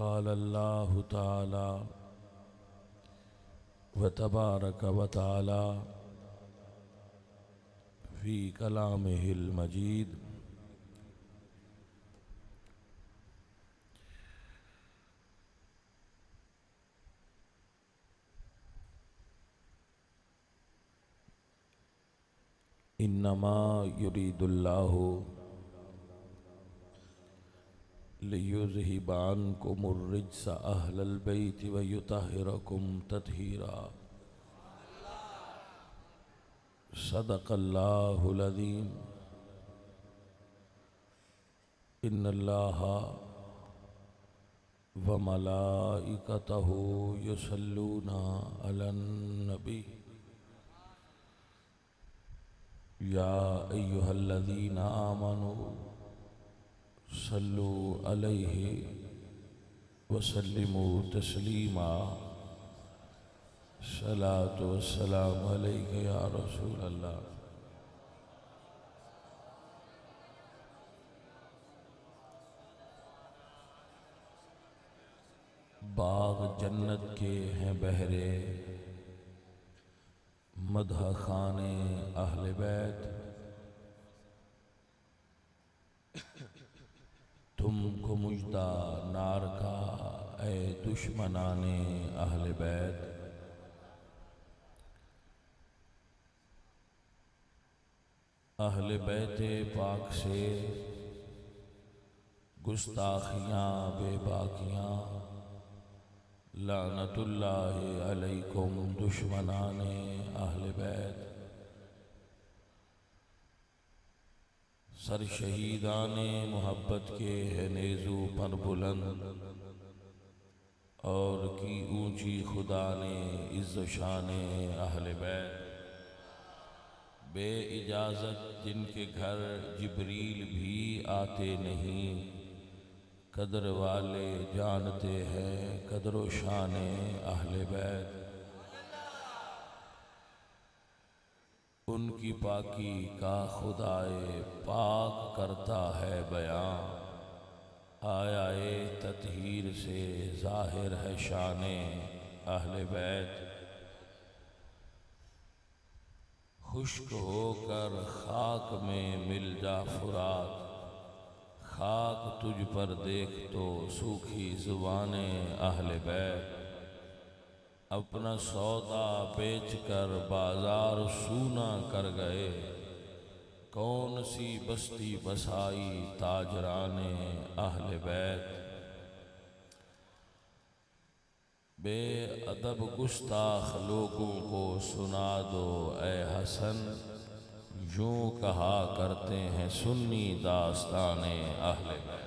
क़ाल अल्लाहु ताला व तबारक व ताला फ़ी कलामिहिल मजीद इन्नमा युरीदुल्लाहु लियुज़हिबा अन्कुमुर रिज्स अहलल बैति व युतहिरकुम तत्हीरा। सदक़ल्लाहुल अज़ीम। इन्नल्लाहा व मलाइकतहु युसल्लूना अलन नबी या अय्युहल्लज़ीना आमनू सल्लु अलैहि वसल्लिमू तस्लीमा। सलातु वस्सलामु अलैका या रसूल अल्लाह। बाग जन्नत के हैं बहरे, मदह खाने अहले बैत। तुमको मुजदा नार का ए दुश्मनाने अहले बैत। अहले बैते पाक से गुस्ताखियाँ बेबाकियाँ लानतुल्लाहि अलैकुम दुश्मनाने अहले बैत। सर शहीदाने मोहब्बत के है नेज़ू पर बुलंद और की ऊंची खुदा ने इज़्ज़ शाने अहले बैत। बे इजाज़त जिनके घर जिब्रील भी आते नहीं, कदर वाले जानते हैं कदर शाने अहले बैत। उनकी पाकी का खुदाए पाक करता है बयां, आया ए तत्हीर से ज़ाहिर है शाने अहले बैत। खुश्क होकर खाक में मिल जा फुरात, खाक तुझ पर देख तो सूखी ज़ुबाने अहले बैत। अपना सौदा बेच कर बाजार सूना कर गए, कौन सी बस्ती बसाई ताजराने अहले बैत। बेअदब गुस्ताख लोगों को सुना दो ए हसन, यूं कहा करते हैं सुन्नी दास्ताने अहले बैत।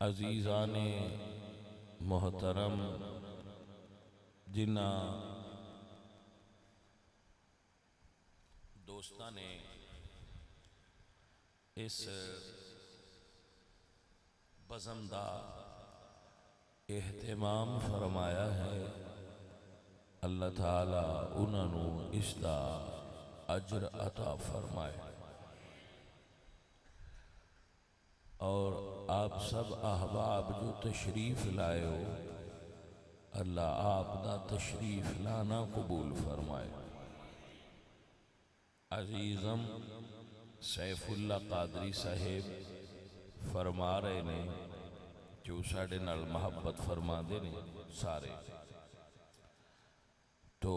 अजीज़ाने मोहतरम, जिन्ना दोस्तां ने इस बज़म दा एहतमाम फरमाया है, अल्लाह ताला उन्होंने इसका अजर अता फरमाए। और आप सब अहबाब जो तशरीफ़ लाए हो, अल्लाह आप दा तशरीफ़ लाना कबूल फरमाए। अजीज़म सैफुल्ला कादरी साहेब फरमा रहे ने, जो साढ़े नाल मोहब्बत फरमाते ने सारे, तो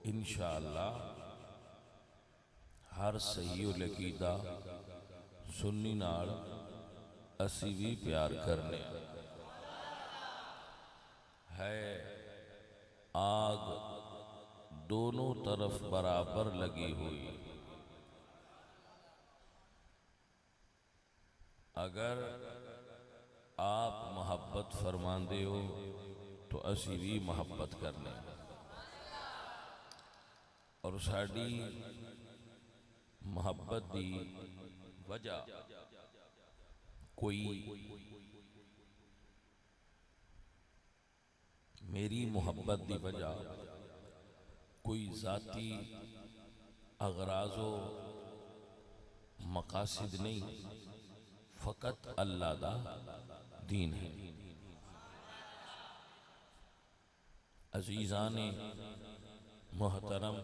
इंशाअल्लाह हर सही उल अकीदा सुन्नी नाल असी भी प्यार करने है। आग दोनों तरफ बराबर लगी हुई, अगर आप मोहब्बत फरमाते हो तो असी भी मोहब्बत करने। और साड़ी मोहब्बत की वजह कोई मेरी मोहब्बत की वजह कोई ज़ाती अगराज़ो मकासिद नहीं, फ़कत अल्लाह दा दीन है। अजीज़ाने मोहतरम,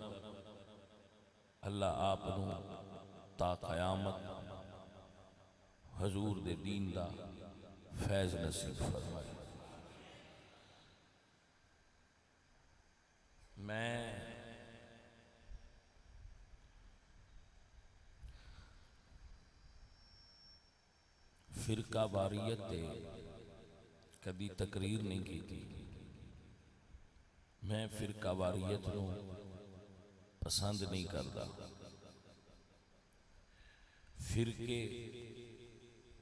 अल्लाह आप ता क़यामत हजूर दे दीन दा फैज़ नसीब फरमाए। मैं फिरका वारियत दे कभी तकरीर नहीं की थी। मैं फिरका वारियत नूं पसंद नहीं करता। फिरके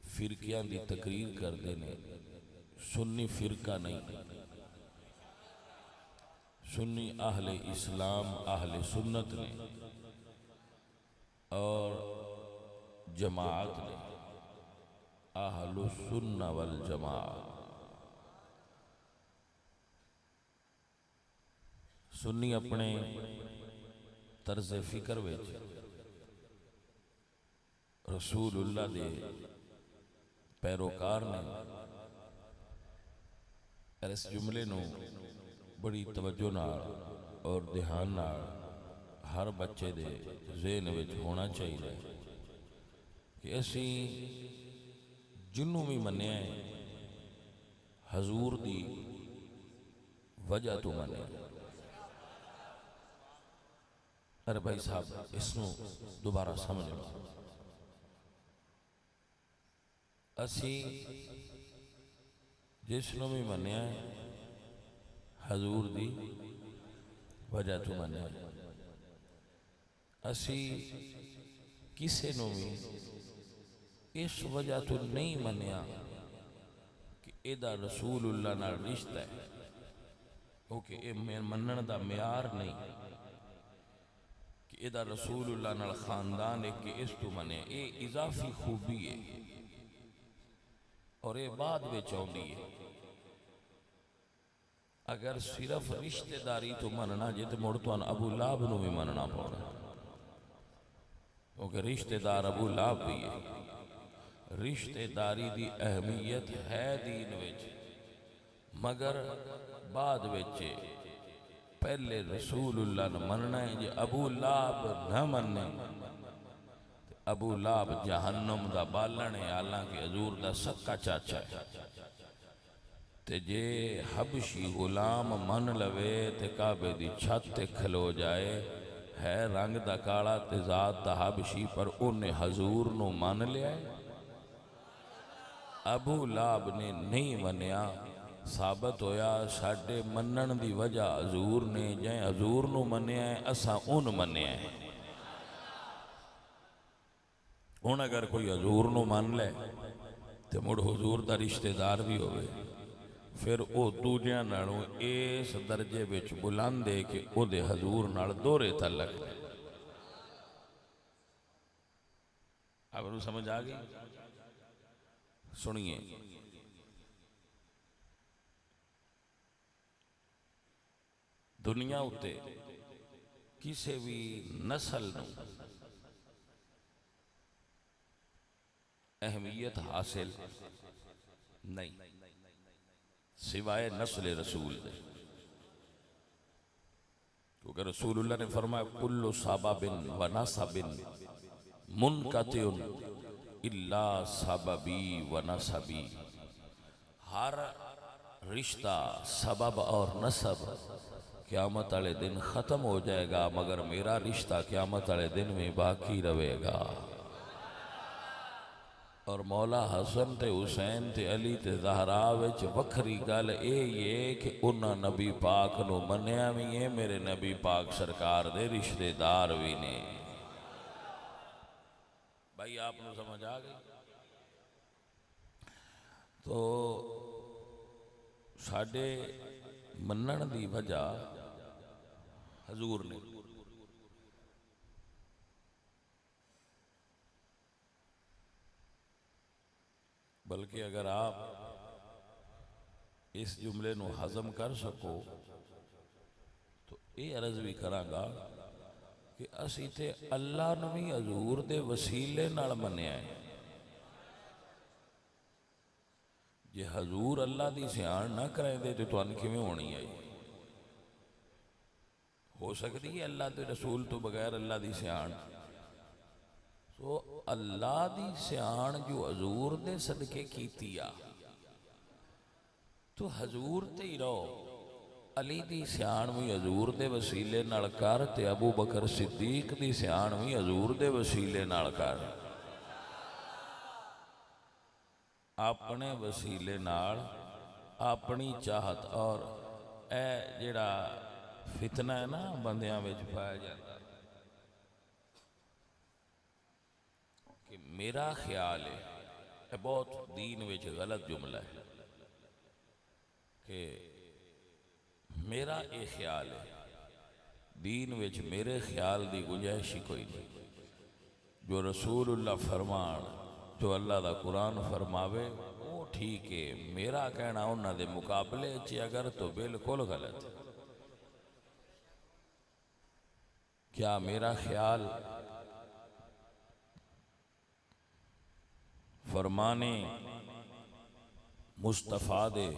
फिरकियां दी तकरीर करते ने, सुन्नी फिरका नहीं। सुन्नी अहले इस्लाम अहले सुन्नत ने और जमात ने, अहलु सुन्ना वल जमात। सुन्नी अपने तर्ज फिक्र विच रसूलुल्लाह दे पैरोकार ने इस जुमले नूं बड़ी तवज्जो नाल और ध्यान नाल हर बच्चे दे ज़हन विच होना चाहिए कि असी जिन्नू भी मन्निया है हजूर दी वजह तो मन्निया। अरे भाई साहब, इसनू दोबारा समझ लो। असी जिसनू भी मन्निया है हजूर दी वजह तो मन्निया। असी किसी नू भी इस वजह तो नहीं मन्निया कि एदा रसूलुल्लाह नाल रिश्ता है, क्योंकि ये मनण दा म्यार नहीं कि एदा रसूलुल्लाह नाल खानदान है कि इस तू मने। ये इजाफी खूबी है और ये बाद विच आउंदी है। अगर सिर्फ रिश्तेदारी तो मनना जे तो मुड़ तुहानू अबू लाहब नू भी मनना पौना, क्योंकि रिश्तेदार अबू लाहब भी है। रिश्तेदारी दी अहमियत है दीन विच, मगर बाद विच पहले रसूलुल्लाह ने मनना है। जे अबू लाहब न मन्ने अबू लाहब जहन्नम दा बालन है, हालांकि हजूर दा सक्का चाचा है। ते जे हबशी गुलाम मन लवे ते काबे दी छत ते खलो जाए, है रंग दा काला ते जात दा हबशी, पर उन्हें हजूर नू मन लिया। अबू लाहब ने नहीं मनिया। साबित होया साडे मनण दी वजह हजूर ने, जै हजूर नू मनिया है असां उन मनिया है। हुण अगर कोई हजूर नू मान ले तो मुड़ हजूर दा रिश्तेदार भी होवे, फिर वो दूजियां नालों इस दर्जे विच बुलंद है कि ओदे हजूर नाल दोहरे तलक। आपनू समझ आ गई? सुनिए, दुनिया उत्ते किसी भी नस्ल नूं अहमियत हासिल नहीं सिवाय नस्ल रसूल दे। क्योंकि रसूलुल्लाह ने फरमाया कुल्लु साबाबिन व नसबिन मुनकतिउन इल्ला सबबी व नसबी। हर रिश्ता सबब और नसब क़यामत वाले दिन ख़त्म हो जाएगा, मगर मेरा रिश्ता क़यामत वाले दिन में बाकी रहेगा। और मौला हसन ते हुसैन ते अली ते ज़हरा विच वखरी गल ये कि उन्हां नबी पाक नू मन्निया भी है, मेरे नबी पाक सरकार दे रिश्तेदार भी ने। भाई आपनू समझ आ गई? तो साडे मन्नण दी वजह हजूर ने। बल्कि अगर आप इस जुमले नू हजम कर सको तो ये अर्ज भी करांगा कि असी ते अल्लाह नूं भी हजूर दे वसीले नाल मन्निया है। जे हजूर अल्लाह की सियाण ना कराते तो तुहानूं किवें होनी है? हो सकती है अल्लाह के रसूल तो बगैर अल्लाह की सियाण? तो अल्लाह की सियाण जो हजूर दे सदके कीती आ, तो हजूर ते ही रहो। अली की सियाण भी हजूर दे वसीले नाल कर, ते अबू बकर सिद्दीक की सियाण भी हजूर दे वसीले नाल कर। अपने वसीले नाल अपनी चाहत और ए जिहड़ा फितना है ना बंदियां विच पाया जाता कि मेरा ख्याल है, यह बहुत दीन विच गलत जुमला है कि मेरा ये ख्याल है। दीन विच मेरे ख्याल की गुंजाइश ही कोई नहीं। जो रसूलुल्लाह फरमान, जो अल्लाह का कुरान फरमावे वो ठीक है। मेरा कहना उन्हां दे मुकाबले च अगर तो बिल्कुल गलत है। क्या मेरा ख्याल फरमाने मुस्तफा दे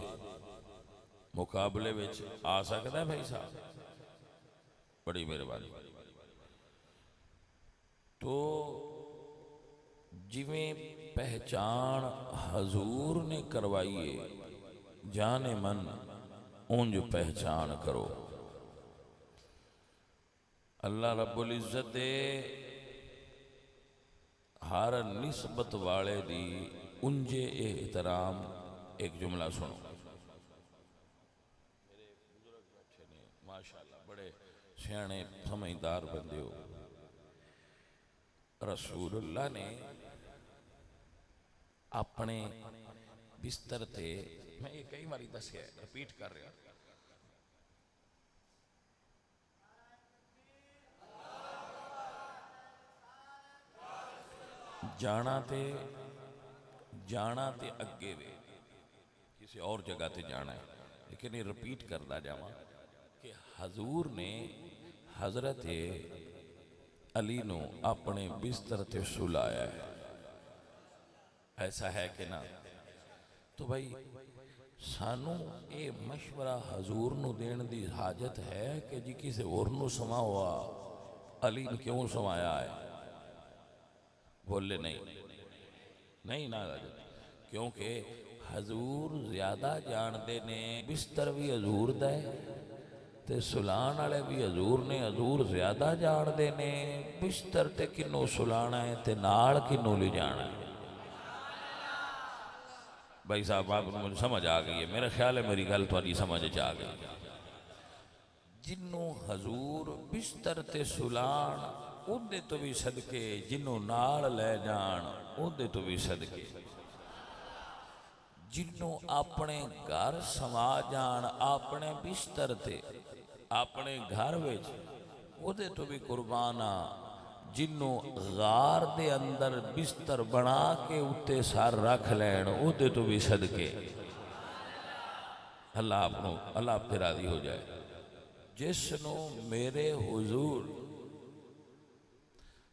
मुकाबले में आ सकता है? भाई साहब बड़ी मेहरबानी। तो जिवें पहचान हजूर ने करवाई है, जाने मन उंज पहचान करो। अल्लाह रब्बुल इज्जत दे हर निस्बत वाले दी उंजे एहतराम। एक जुमला सुनो, मेरे बुजुर्ग बैठे ने माशाअल्लाह, बड़े सियाने समझदार बंदे हो। रसूलुल्लाह ने अपने बिस्तर ते, मैं ये कई बारी दसिया, रिपीट कर रहा, जाना ते अगे वे किसी और जगह ते जाना है, लेकिन ये रिपीट करता जावा कि हजूर ने हजरत अली नू अपने बिस्तर ते सुलाया है। ऐसा है कि ना? तो भाई सानू ये मशवरा हजूर नू देने की हाजत है कि जी किसी होर नू समा हुआ अली ने क्यों समाया है? बोले नहीं, नहीं ना, क्योंकि हजूर ज्यादा जानते ने। बिस्तर भी हजूर दा है ते सुलाण वाले भी हजूर ने। हजूर ज्यादा जानते ने बिस्तर ते किनू सुलाना है ते नाल किनू ले जाना है। भाई साहब आप मुझे समझ आ गई है? मेरा ख्याल है मेरी गल थोड़ी समझ आ गई। जिन्नू हजूर बिस्तर ते सुलाण उहदे तो भी सदके, जिन्नू नाल ले जान उहदे तो भी सदके, जिन्नू अपने घर समा जान अपने बिस्तर ते अपने घर विच उहदे तो भी कुर्बाना। जिन्नू गार दे अंदर बिस्तर बना के उत्ते सर रख लैन उहदे तो भी सदके। अल्लाह आपनों, अल्लाह आप ते राजी हो जाए। जिसनू मेरे हुजूर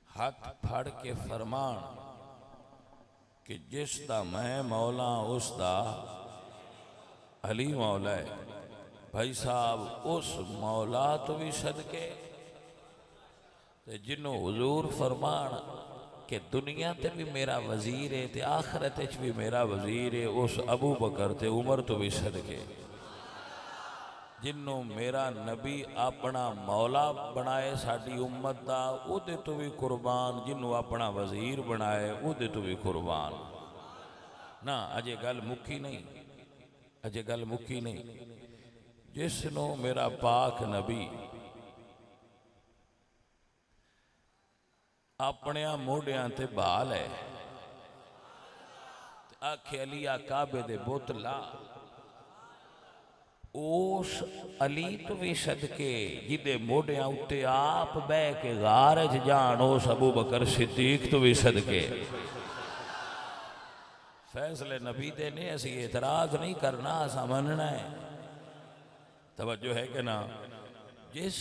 हाथ फड़ के फरमान कि जिसदा मैं मौला उसदा अली मौला है। भाई साहब उस मौला तो भी सदके, जिन्हों हुजूर फरमान कि दुनिया ते भी मेरा वजीर है ते आखरत भी मेरा वजीर है, उस अबू बकर ते उमर तो भी सदके। जिन्हों मेरा नबी अपना मौला बनाए साड़ी उम्मत दा उहदे तो भी कुर्बान, जिन्हों अपना वजीर बनाए उहदे तो भी कुर्बान। ना अजे गल मुक्की नहीं, अजे गल मुक्की नहीं। जिसनों मेरा पाक नबी अपने मोढ़ियां ते बाल है, आखे अली आ काबे दे बुत ला, उस अली तो भी सदके जिदे मोढ़ियां उत्ते आप बह के गार च जान, उस अबू बकर सिद्दीक तो भी सदके। फैसले नबी दे ने, असी एतराज नहीं करना, असा मनना है। तवज्जो है कि ना? जिस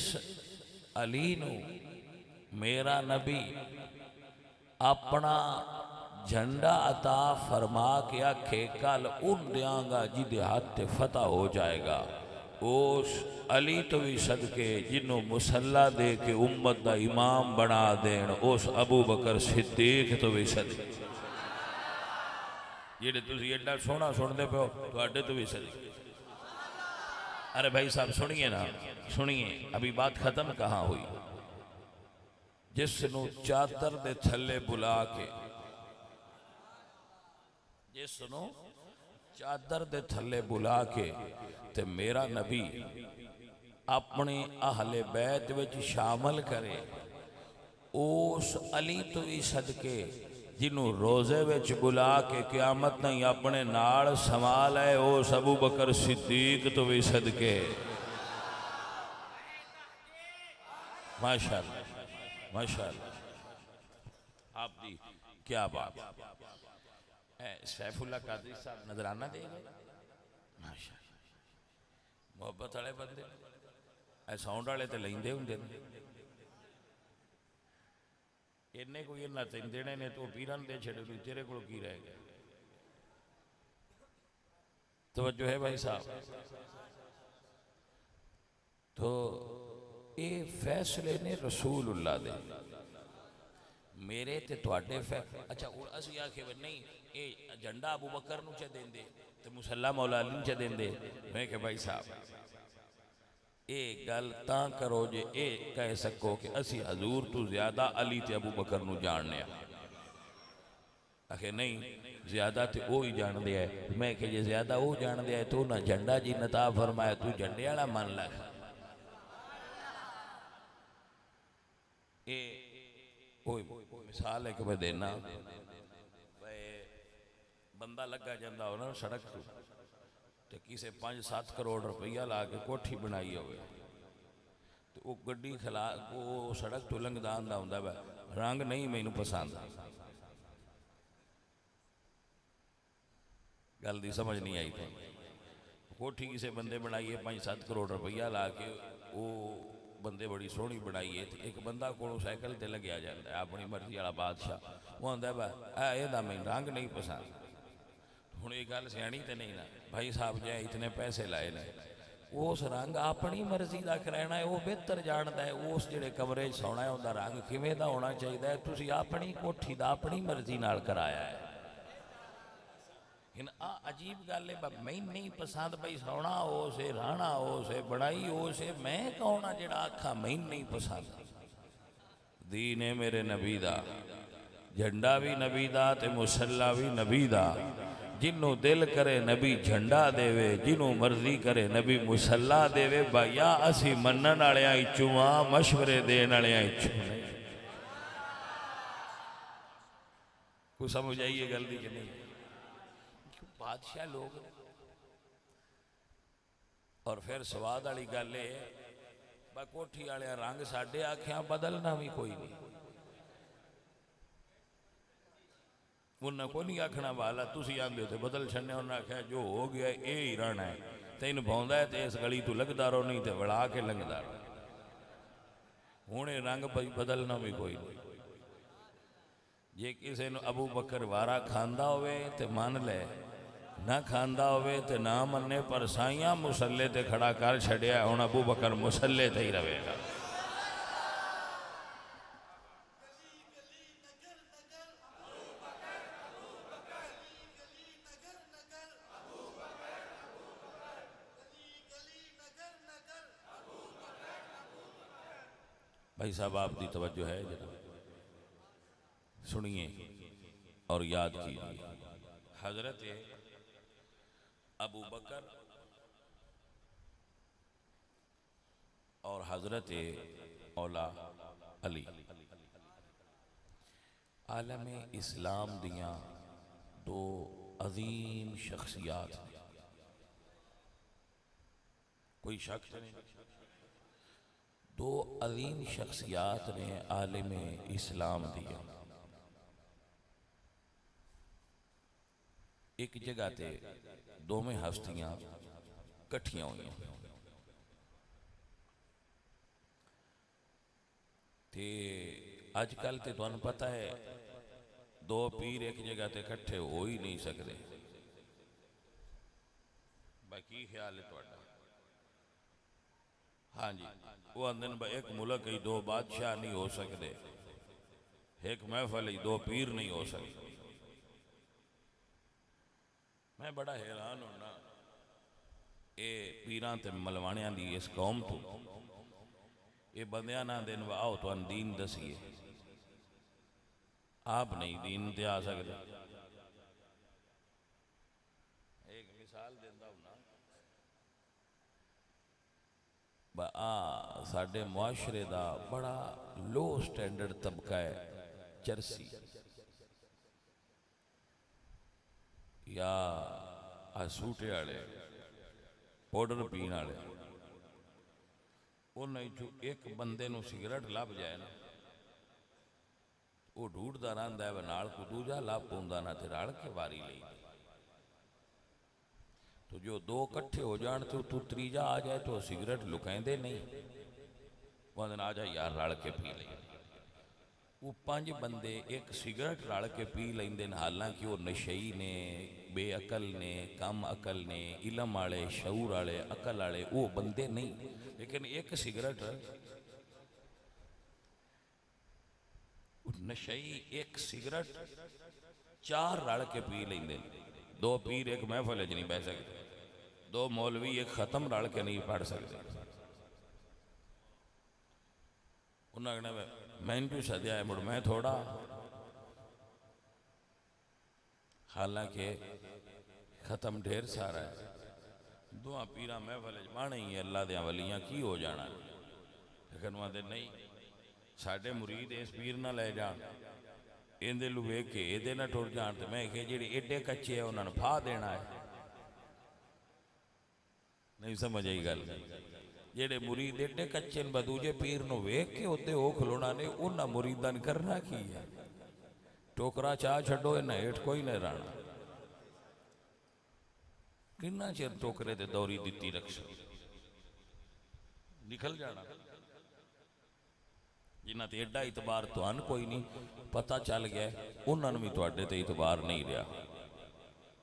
अली नू मेरा नबी अपना झंडा अता फरमा के आखे कल उन देंगा जिदे हाथ ते फतह हो जाएगा। उस अली तो भी सदके जिन्हों मुसल्ला दे के उम्मत का इमाम बना देन, उस अबू बकर सिद्दीक तो भी सदके जेडे तुसी एडा सोहना सुनते पे हो तुहाडे तो भी सदके। अरे भाई साहब सुनिए ना, सुनिए, अभी बात खत्म कहाँ हुई। जिसनों चादर दे थले बुला के, जिसनों चादर दे थले बुला के ते मेरा नबी अपने अहले बैत विच शामिल करे, उस अली तो भी सदके जिन्हों रोजे विच बुला के क्यामत नहीं अपने नाल संभाल है, उस अबू बकर सिद्दीक तो भी सदके। माशाअल्लाह माशाअल्लाह, आप दी क्या बात। सैफुल्ला कादरी साहब नजराना दे गए, माशाअल्लाह, मोहब्बत वाले बंदे, साउंड वाले तो लेंदे हुंदे ने, इन्ने कोई इन्ना तेन देने ने तो पीरन दे छड़े, तेरे को की रह गया। तवज्जो है भाई साहब। तो ये फैसले ने रसूलुल्लाह दे, मेरे ते तुहाडे अच्छा हुण असीं आखे नहीं ये झंडा अबू बकर नूं च देंदे ते मुसल्ला मौला अली नूं च देंदे। मैं कह भाई साहब ये गल तां करो जे ये कह सको कि असी हजूर तो ज्यादा अली ते अबू बकर नूं जानने आ। आखे नहीं ज्यादा तो वो ही जानते है। मैं कि जे ज्यादा वो जानते है तो ना झंडा जी नता फरमाया तू झंडे वाला मन लग। ये मिसाल एक मैं देना, बंदा लगा जाता हो ना सड़क तो किसी 5-7 करोड़ रुपया ला के कोठी बनाई हो तो वो गड्डी खिला वो सड़क तो लंघदा आंदा हुंदा वा रंग नहीं मैनू पसंद, गल दी समझ नहीं आई। तो कोठी किसी बंदे बनाई है 5-7 करोड़ रुपया ला के, वो बंदे बड़ी सोहनी बनाई है। एक बंदा को साइकिल ते लग्या जाता है अपनी मर्जी वाला बादशाह, वो आंदा वा एदा मैनू रंग नहीं पसंद। हुण ये गल सियाणी तो नहीं ना भाई साहब, जो इतने पैसे लाए ने उस रंग अपनी मर्जी का कराना है, वो बेहतर जानता है उस जिहड़े कमरे सोना है उनका रंग किवें दा होना चाहिए। तुसीं अपनी कोठी का अपनी मर्जी नाल कराया है। इन आ अजीब गल है, मैनू नहीं पसंद भाई सोना हो से राणा हो से बनाई हो से, मैं कौन आ जिहड़ा आखा मैनू नहीं पसंद। दीन है मेरे नबी दा, झंडा भी नबी दा ते मुसल्ला भी नबी दा। जिन्हों दिल करे नबी झंडा देवे, जिन्हों मर्जी करे नबी मुसल्ला देवे। भाईया असी मनन वालियां इचों आ, मशवरे देण वालियां इचों नहीं। कुछ समझ आइए गल दी कि नहीं? बादशाह लोग और फिर स्वाद वाली गल है, कोठी वाले रंग साडे आखियां बदलना भी कोई नहीं। उन्हें को नहीं आखना वाला तुसी आंदे हो तो बदल छड़ने, उन्हें आख्या जो हो गया ये ही रहना है, तेन पाउंदा है तो इस गली तू लगदा रहो, नहीं तो वड़ा के लंघदा रहो। हुण रंग बदलना भी कोई नहीं। जे किसी ने अबू बकर वारा खांदा होवे तो मान ले, ना खांदा होवे तो ना मन्ने, पर साइयां मुसल्ले ते खड़ा कर छड़िया, हुण अबू बकर मुसल्ले ते ही रहेगा। भाई साहब आपकी तवज्जो है जरा, सुनिए और याद कीजिए। हजरत अबू बकर और हजरत मौला अली आलम इस्लाम दियां दो अजीम शख्सियात, कोई शक नहीं, दो अजीम शख्सियात ने आलिम इस्लाम दिया। एक जगह ते दोवें हस्तियां कट्ठियां हुई ते अजकल तो तुहानू पता है दो पीर एक जगह ते इकट्ठे हो ही नहीं सकते। बाकी ख्याल है तुहाडा? हाँ जी, वो आंदे एक मुल्क ही दो बादशाह नहीं हो सकते, एक महफल ही दो पीर नहीं हो सकते। मैं बड़ा हैरान होना ये पीरां ते मलवाणियां दी इस कौम तो, ये बंदियां ना दिन आओ तो दीन दसीए, आप नहीं दीन ते आ सकते। एक मिसाल देंदा हूं ना, साडे मुआशरे दा बड़ा लो स्टैंडर्ड तबका है चरसी या सूटे वाले पाउडर पीने वाले, उन्हें जो एक बंदे नू सिगरेट लभ जाए ना, वो ढूंढता रहा है नाल को दूजा लभ पाउंदा ना ते रल के वारी लई। तो जो दो कट्ठे हो जान तो तू तीजा आ जाए तो सिगरेट लुकाइंदे नहीं, वो आ जा यार रल के पी ले। वो पांच बंदे एक सिगरेट रल के पी लेंदे, हालांकि वो नशई ने, बेअकल ने, कम अकल ने, इलम वाले, शऊर वाले, अकल वाले वो बंदे नहीं, लेकिन एक सिगरेट नशई एक सिगरेट चार रल के पी लेंदे। दो पीर एक महफल च नहीं बह सकते, दो मौलवी एक खत्म रल के नहीं पढ़ सकते। उन्होंने मैनू सद्या है मुड़ मैं थोड़ा, हालांकि खत्म ढेर सारा है। दुआ पीरा महफल बाने ही अल्लाह दियां वलियां की हो जाना, लेकिन वहां नहीं साडे मुरीद इस पीर ना ले जान, इहदे लू वेख के इहदे ना टुर जान, तो मैं कि जेडे एडे कच्चे है उन्होंने फा देना है। नहीं समझ आई गल? जेडे मुरीद एडे कच्चे दूजे पीर नू वेख के उत्ते ओ खलोना ने, उन्हां मुरीदां ने करना की है? टोकरा चाह छड्डो, इन्हां हेठ कोई नहीं रहना। किन्ना चिर टोकरे ते दौरी दिती रखस, निकल जाना। जिन्हां ते एडा इतबार तुहानू कोई नहीं, पता चल गया उन्होंने भी तुहाडे ते इतबार नहीं रहा।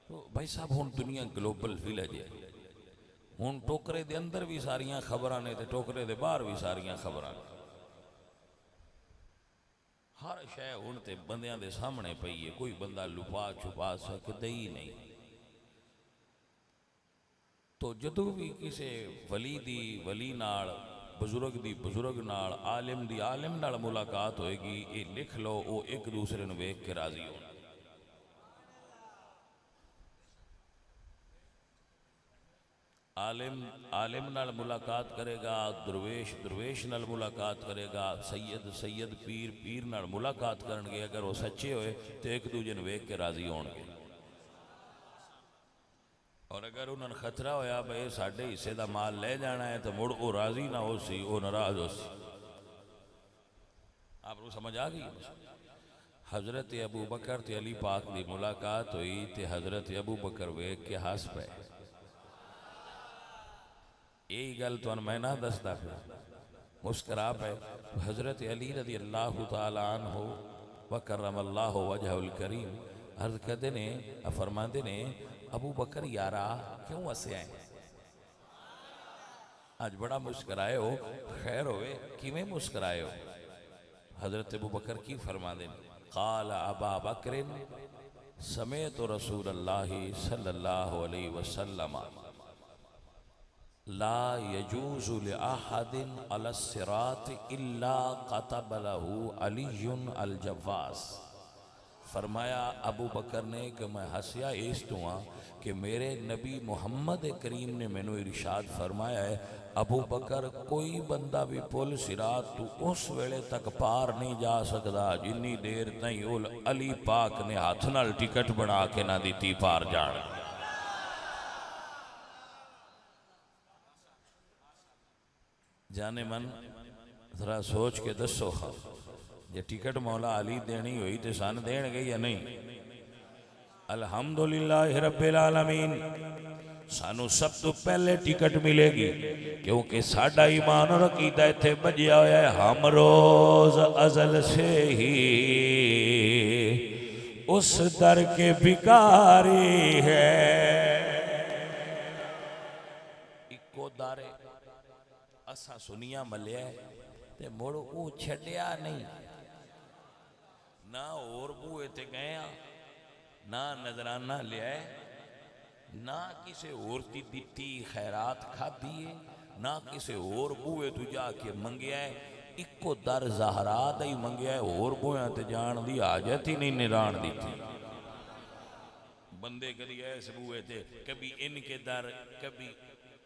तो भाई साहब हुण दुनिया ग्लोबल विलेज है, हुण टोकरे दे अंदर भी सारियां खबरां ने ते टोकरे दे बाहर भी सारियां खबरां ने। हर शय हुण ते बंदियां दे सामने पई है, कोई बंदा लुपा छुपा सकदा ही नहीं। तो जदों भी किसी वली दी वली नाल, बजुर्ग दी बजुर्ग नाल, आलिम दी आलिम नाल मुलाकात होएगी, ये लिख लो वो एक दूसरे नूं वेख के राजी हो। आलिम आलिम नाल मुलाकात करेगा, दुरवेश दुरवेश नाल मुलाकात करेगा, सैयद सैयद पीर पीर नाल मुलाकात करनगे। अगर वो सच्चे होए तो एक दूजे नूं वेख के राजी होणगे। और अगर उन्होंने खतरा होया भाई साढ़े हिस्से का माल ले जाना है, तो मुड़ वो राजी ना हो सी, वो नाराज हो सी। आपको समझ आ गई? हजरत अबू बकर ते अली पाक की मुलाकात हुई, तो हजरत अबू बकर वेख के हस पे। यही गल तो मैं ना दसदा फिर मुस्करा पे। हजरत अली रदी अल्लाह तआला अन्हु व करमल्लाहु वजहुल करीम अर्ज करते ने, फरमाते ने, अबू बकर यारा क्यों हसे आए? आज बड़ा मुस्कराए हो, खैर होवे किवें मुस्कराए हो? हजरत अबू बकर की फरमा दें, काल अबा बकरिन समेत रसूलुल्लाह सल्लल्लाहु अलैहि वसल्लम ला यजूज़ु लिअहदिन अला सिरात इल्ला कतब लहू अलीयुन अल जव्वास। फरमाया अबू बकर ने कि मैं हंसिया इस तो हाँ कि मेरे नबी मुहम्मद करीम ने मैनू इरशाद फरमाया है, अबू बकर कोई बंदा भी पुल सिरात तू उस वेले तक पार नहीं जा सकता जिन्नी देर ताईं उल अली पाक ने हाथ नाल टिकट बना के ना दी पार जान। जाने मन जरा सोच के दसो, जे टिकट मौला अली देनी हुई तो सन देणगे या नहीं? अल्हम्दुलिल्लाह रब्बिल आलमीन, सानू सब तो पहले टिकट मिलेगी, क्योंकि साडा ईमान और अकीदा इत्थे बजिया होया है। हम रोज अजल से ही उस दर के भिखारी है। इको दारे असा सुनिया मलिया ते मुड़ वो छड्या नहीं, ना और बूए ते गए, ना नजराना लिया, ना किसी और की दिती खैरात खाधी है, ना किसी और बूए तू जाके मंगया है। इको दर ज़हरा दा ही मंगया है, और बूया ते जान दी हाजत ही नहीं निराण दी थी। बंदे कभी ऐसे बूए थे, कभी इनके दर, कभी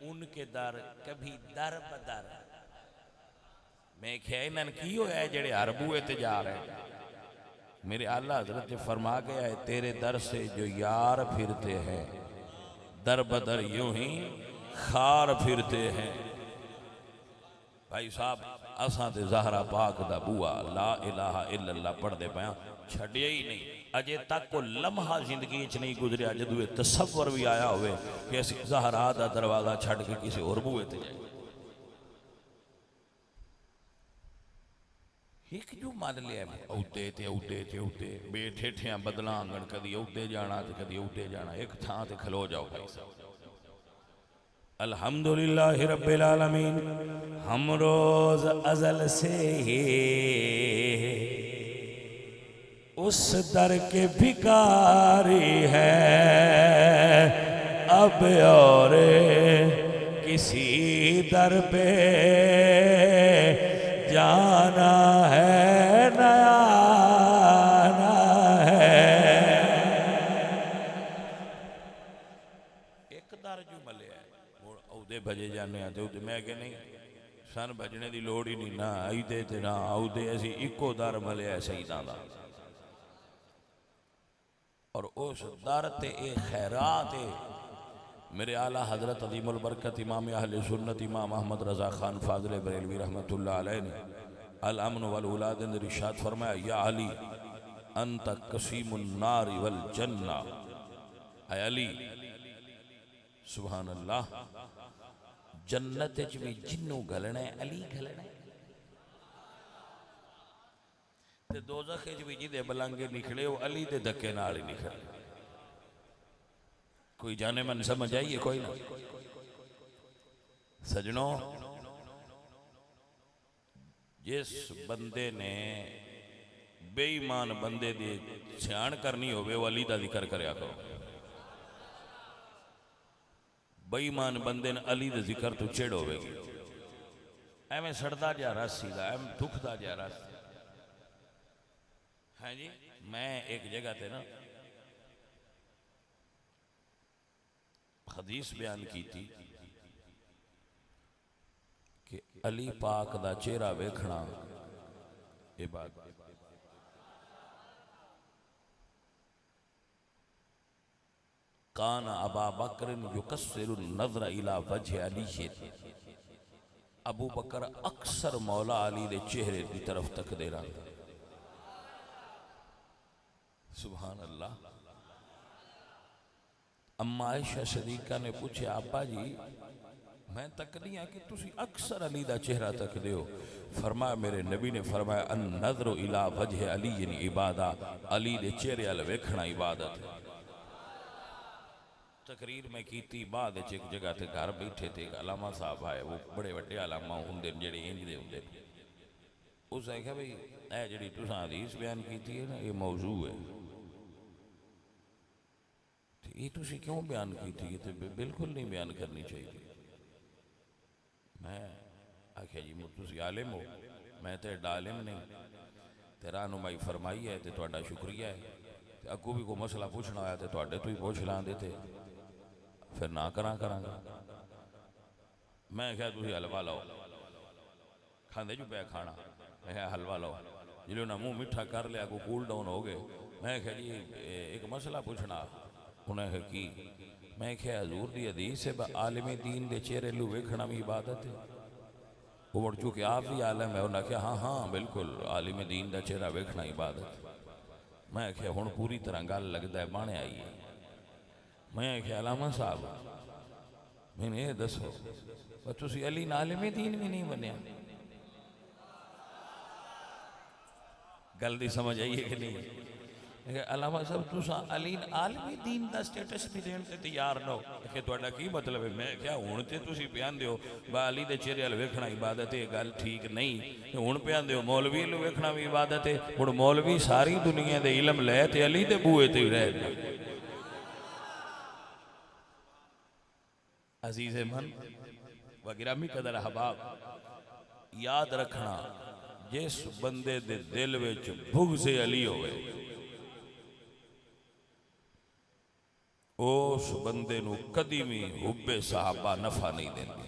उनके दर, कभी दर बदर। मैं क्या इन्हन की होया है जेड़े हर बूए ते जा रहे हैं। मेरे आला हजरत ने फरमा गया है, तेरे दर से जो यार फिरते हैं, दर बदर यूं ही खार फिरते हैं। भाई साहब असां ते ज़हरा पाक दा बुआ ला इलाहा इल्लल्लाह पढ़दे पाया, छड़िया ही नहीं। अजे तक को लम्हा जिंदगी च नहीं गुजरिया जदों ये तसव्वुर भी आया होवे कि असीं ज़हरा दा दरवाज़ा छड़ के किसी होर बूए ते जाए। एक जो मान लिया औते ते औते ते औते बेठेठियां बदला आंगन, कदी औते जाना ते कदी औते जाना, एक थां ते खलो जाओ भाई साहब। अल्हम्दुलिल्लाह रब्बिल आलमीन। हम रोज अजल से ही उस दर के भिखारी है, अब और किसी दर पे जाना है नया है। एक दर जो मले औदे भजे जाने ते मैं क्या नहीं सन भजने की लोड़ ही नहीं, ना आईदे ते ना आउदे, असी इको दर मलिया शहीदां दा। और उस दर ते ए खैरात मेरे आला हजरत अजीमुल बरकत इमाम अहले सुन्नत इमाम अहमद रज़ा खान फाज़िल बरेलवी रहमतुल्लाह अलैह ने अल अमन वल औलाद ने इरशाद फरमाया, या अली अंत कसीमुन नार वल जन्ना। ऐ अली सुभान अल्लाह, जन्नत च भी जिन्नू गलना है अली गलना है, ते दोज़ख च भी जिदे बलंगे निकले वो अली दे धक्के नाल ही निकले। कोई जाने मन समझ आइए कोई ना। सजनों, जिस बंदे ने बेईमान बंदे दी सियाण करनी होवे वो अली दा जिक्र करया करो। बेईमान बंदे ने अली दे जिक्र तो चिड़ होवेगी। एवें सड़दा जा रस सीधा, एवें दुखदा जा रस। हाँ जी, मैं एक जगह ते ना हदीस बयान की थी कि अली पाक दा चेहरा वेखना ये बात कान अबा बकर युकस्सिरु नज़र इला वजह अली। अबू बकर अक्सर मौला अली दे चेहरे की तरफ तकदे रहंदा। सुभान अल्लाह। अम्मा आयशा सदीका ने पूछा, अब्बा जी मैं तकनी हाँ कि तुसी अक्सर अली दा चेहरा तकदे हो। फरमाया, मेरे नबी ने फरमाया, अन नज़र इला वजह अली यानी इबादा, अली दे चेहरे अल वेखना इबादत है। तकरीर में की बाद एक जगह ते घर बैठे थे, अलामा साहब आए, वो बड़े बड़े अलामा होंगे जेडे इंज दे होंगे। उस आख्या भाई ए जी तुसां हदीस बयान की है ना, ये मौजू है, ये तुसी क्यों बयान की थी? तो बिल्कुल नहीं बयान करनी चाहिए। मैं आख्या जी तुसी आलिम हो, मैं तो एडा आलिम नहीं, तो रहनुमाई फरमाई है तो तुहाडा शुक्रिया है। अगू भी कोई मसला पूछना आया तो तुहाडे तो ही पूछ लांदे थे, फिर ना करांगा। मैं क्या तुसी हलवा लाओ, खांदे जो पे खाना, मैं हलवा लाओ। जिले उन्हें मुँह मिठा कर लिया, को कूल डाउन हो गए। मैं क्या जी एक मसला पूछना, उन्हें की मैं क्या हजूर दी हदीस है आलिम दीन दे चेहरे लू वेखना भी इबादत है। वो मुड़ चुके आप भी आलम है, उन्हें क्या हाँ हाँ बिल्कुल आलिम दीन का चेहरा वेखना इबादत। मैं क्या हुण पूरी तरह गल लगता है बाने आई है। मैं क्या अलामा साहब मैंने ये दसो तुसी अली आलिम दीन भी नहीं बनिया? गल दी समझ आई है कि नहीं? अलावा सब तुसा अली आलमी दीन का स्टेटस भी देने ते तैयार न हो कि तुहाडा की मतलब है? मैं क्या हुण ते तुसी पियांदे हो बा अली दे चेहरे वाल वेखना इबादत है, गल ठीक नहीं। हुण पियांदे हो मौलवी वाल वेखना भी इबादत है। हुण मौलवी सारी दुनिया दे इलम लै ते अली दे बूए ते ही रह। अजीज मन व गिरामी कदर अहबाब, याद रखना जिस बंदे दे दिल विच बुग़्ज़ अली होवे उस बंदे नू कदी भी हुब्बे सहाबा नफा नहीं देंदी।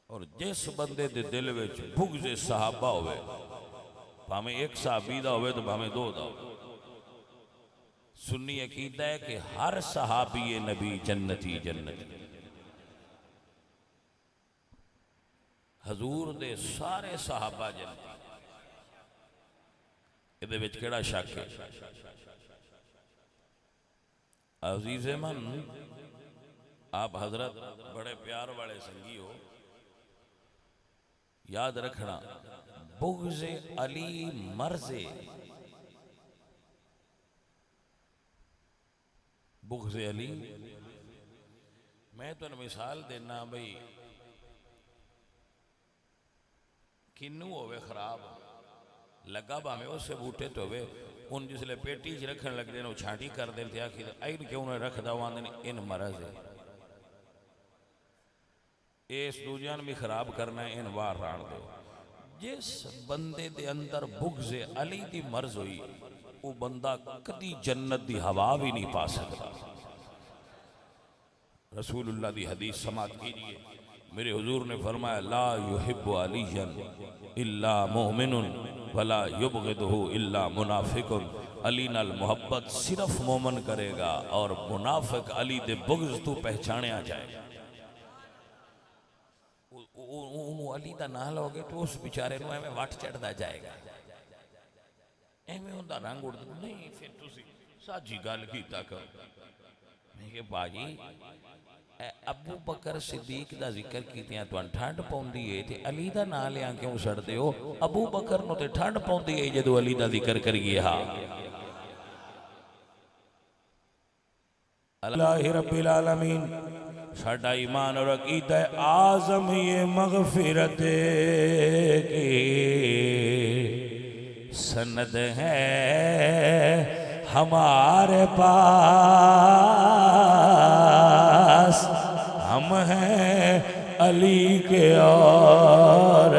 और जिस बंदे दे दिल विच बुग़्ज़ सहाबा होवे, भावें एक सहाबी दा होवे तो भावें दो दा होवे, सुन्नी अकीदा है कि हर सहाबी नबी जन्नती जन्नती। हजूर दे सारे सहाबा जन्नती, इहदे विच केड़ा शक है? अजीज़े मन, आप हजरत बड़े प्यार वाले संगी हो, याद रखना बुग़्ज़ अली मर्ज़े, बुग़्ज़ अली। मैं तो मिसाल देना भाई, किन्नू होवे खराब लगा भावें उस बूटे तो होवे, उन जिसले पेटी च रखन लगते हैं छांटी कर दें थे आखिर इन क्यों ना रखदा आंदे इन मरज है, इस दूजियां भी खराब करना है, इन वार राण दो। जिस बंदे दे अंदर बुग़्ज़ अली दी मर्ज हुई वो बंदा कदी जन्नत दी हवा भी नहीं पा सकता। रसूलुल्लाह दी हदीस समात कीजिए, मेरे हुजूर ने फरमाया ला युहिब्बु अलीयन इल्ला मोमिनुन वला युबग़िदुहु इल्ला मुनाफिकुन। अली नाल मोहब्बत सिर्फ मोमन करेगा और मुनाफिक अली दे बुग़्ज़ तू पहचानिया जाएगा। अली दा नाम लोगे तो उस बेचारे नूं एवें वट चढ़दा जाएगा, एवें उनका रंग उड़ नहीं। फिर तुसी साजी गल कीता करो। मैं कि बाजी अबू बकर सिद्दीक का जिक्र कीतियां तुहानूं ठंड पौंदी है ते अली दा नाम लिया क्यों छड़दे हो? अबू बकर नूं ते ठंड पौंदी है जदों अली दा जिक्र करिए। हाँ अल्लाह रब्बिल आलमीन साडा ईमान और अकीदा आज़म ये मग़फ़िरत की सनद है हमारे पास, हम हैं अली के और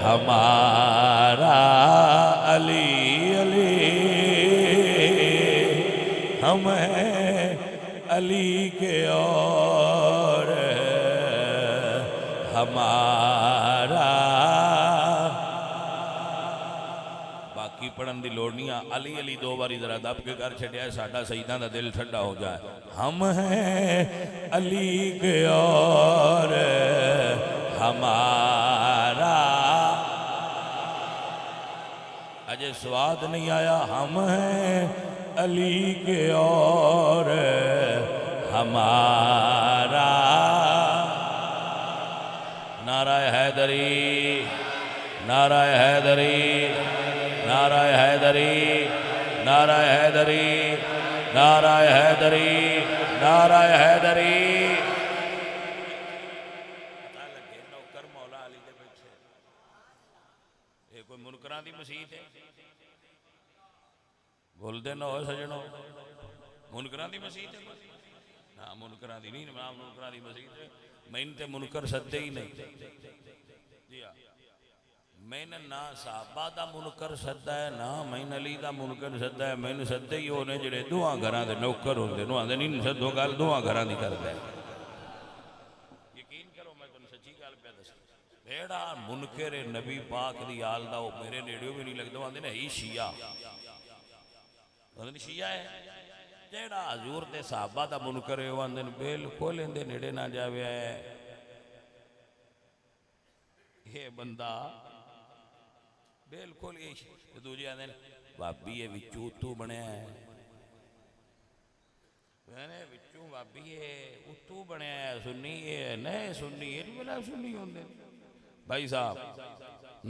हमारा अली अली, हम हैं अली के और हमारा। बाकी पढ़न की लोड़ नहीं। अली अली दो बारी जरा दब के कर छड़िया, साडा शहीदां दा दिल ठंडा हो जाए। हम हैं अली के और हमारा। अजय स्वाद नहीं आया। हम हैं अली के और हमारा। नाराए हैदरी, नाराए हैदरी, नाराए हैदरी, नाराए हैदरी, नाराए हैदरी, नाराए हैदरी। पता लगे नौकर मौला अली दे बैठे, ये कोई मुनकरां दी मसीत है? बोलते ना हो सजनो, मुनकरां दी मसीत है? हाँ मुनकरां दी नहीं, नाम मुनकरां दी मसीत है। मैंने ते मुनकर सदे ही नहीं। मैंने ना साहबा दा मुनकर सदा है, ना मैंने अली दा मुनकर सदा है। मैंने सदे ही होने जेडे दोहां घरां दे नौकर होंदे नु आंदे नहीं सदो गल दोहां घरां दी करदा है। यकीन करो मैं तुहानू सच्ची गल पे दस, जेड़ा मुनकर नबी पाक दी आल दा वो मेरे नेड़ियों भी नहीं लगदा। आंदे ने ही शिया, आंदे शिया है। जेड़ा हजूर दे साहबा दा मुनकर है वो आंदे बिल्कुल इहदे नेड़े ना जावे। ये बंदा बिल्कुल ही। दूजे आते भाभी ये विचू तू बनया है, मैंने बिचू भाभी ये उतू बनया सुन्नी ये नए सुन्नी ये नहीं बोला सुन्नी होंगे भाई साहब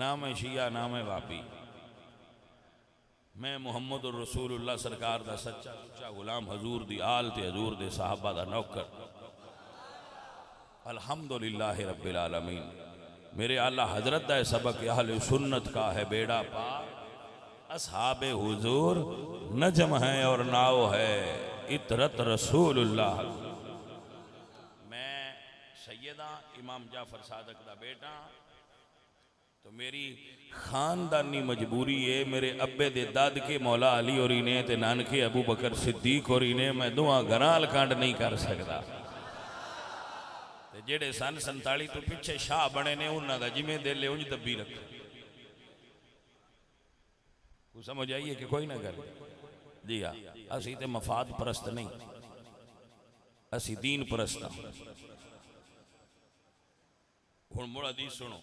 ना मैं शिया ना मैं भाभी मैं मुहम्मद रसूलुल्लाह सरकार दा सच्चा सुच्चा गुलाम हजूर दी आल ते हजूर दे साहबा दा नौकर अल्हम्दुलिल्लाह रब्बिल आलमीन। मेरे आला हजरत दा सबक अहले सुन्नत का है बेड़ा पार असहाबे हुजूर नजम है और नाव है इतरत रसूलुल्लाह। मैं सैयदा इमाम जाफर सादक दा बेटा तो मेरी खानदानी मजबूरी है मेरे अब्बे दे दाद के मौला अली और ने ते नानके अबू बकर सिद्दीक और ने मैं दुआ गराल कांड नहीं कर सकता ते जेड़े सन 47 तो पिछे शाह बने ने उन्हों का जिमें दिल उंज दबी रखो कुछ समझ आइए कि कोई ना कर जी हाँ असी ते मफाद परस्त नहीं असी दीन परस्त हुण मुड़ हदीस सुनो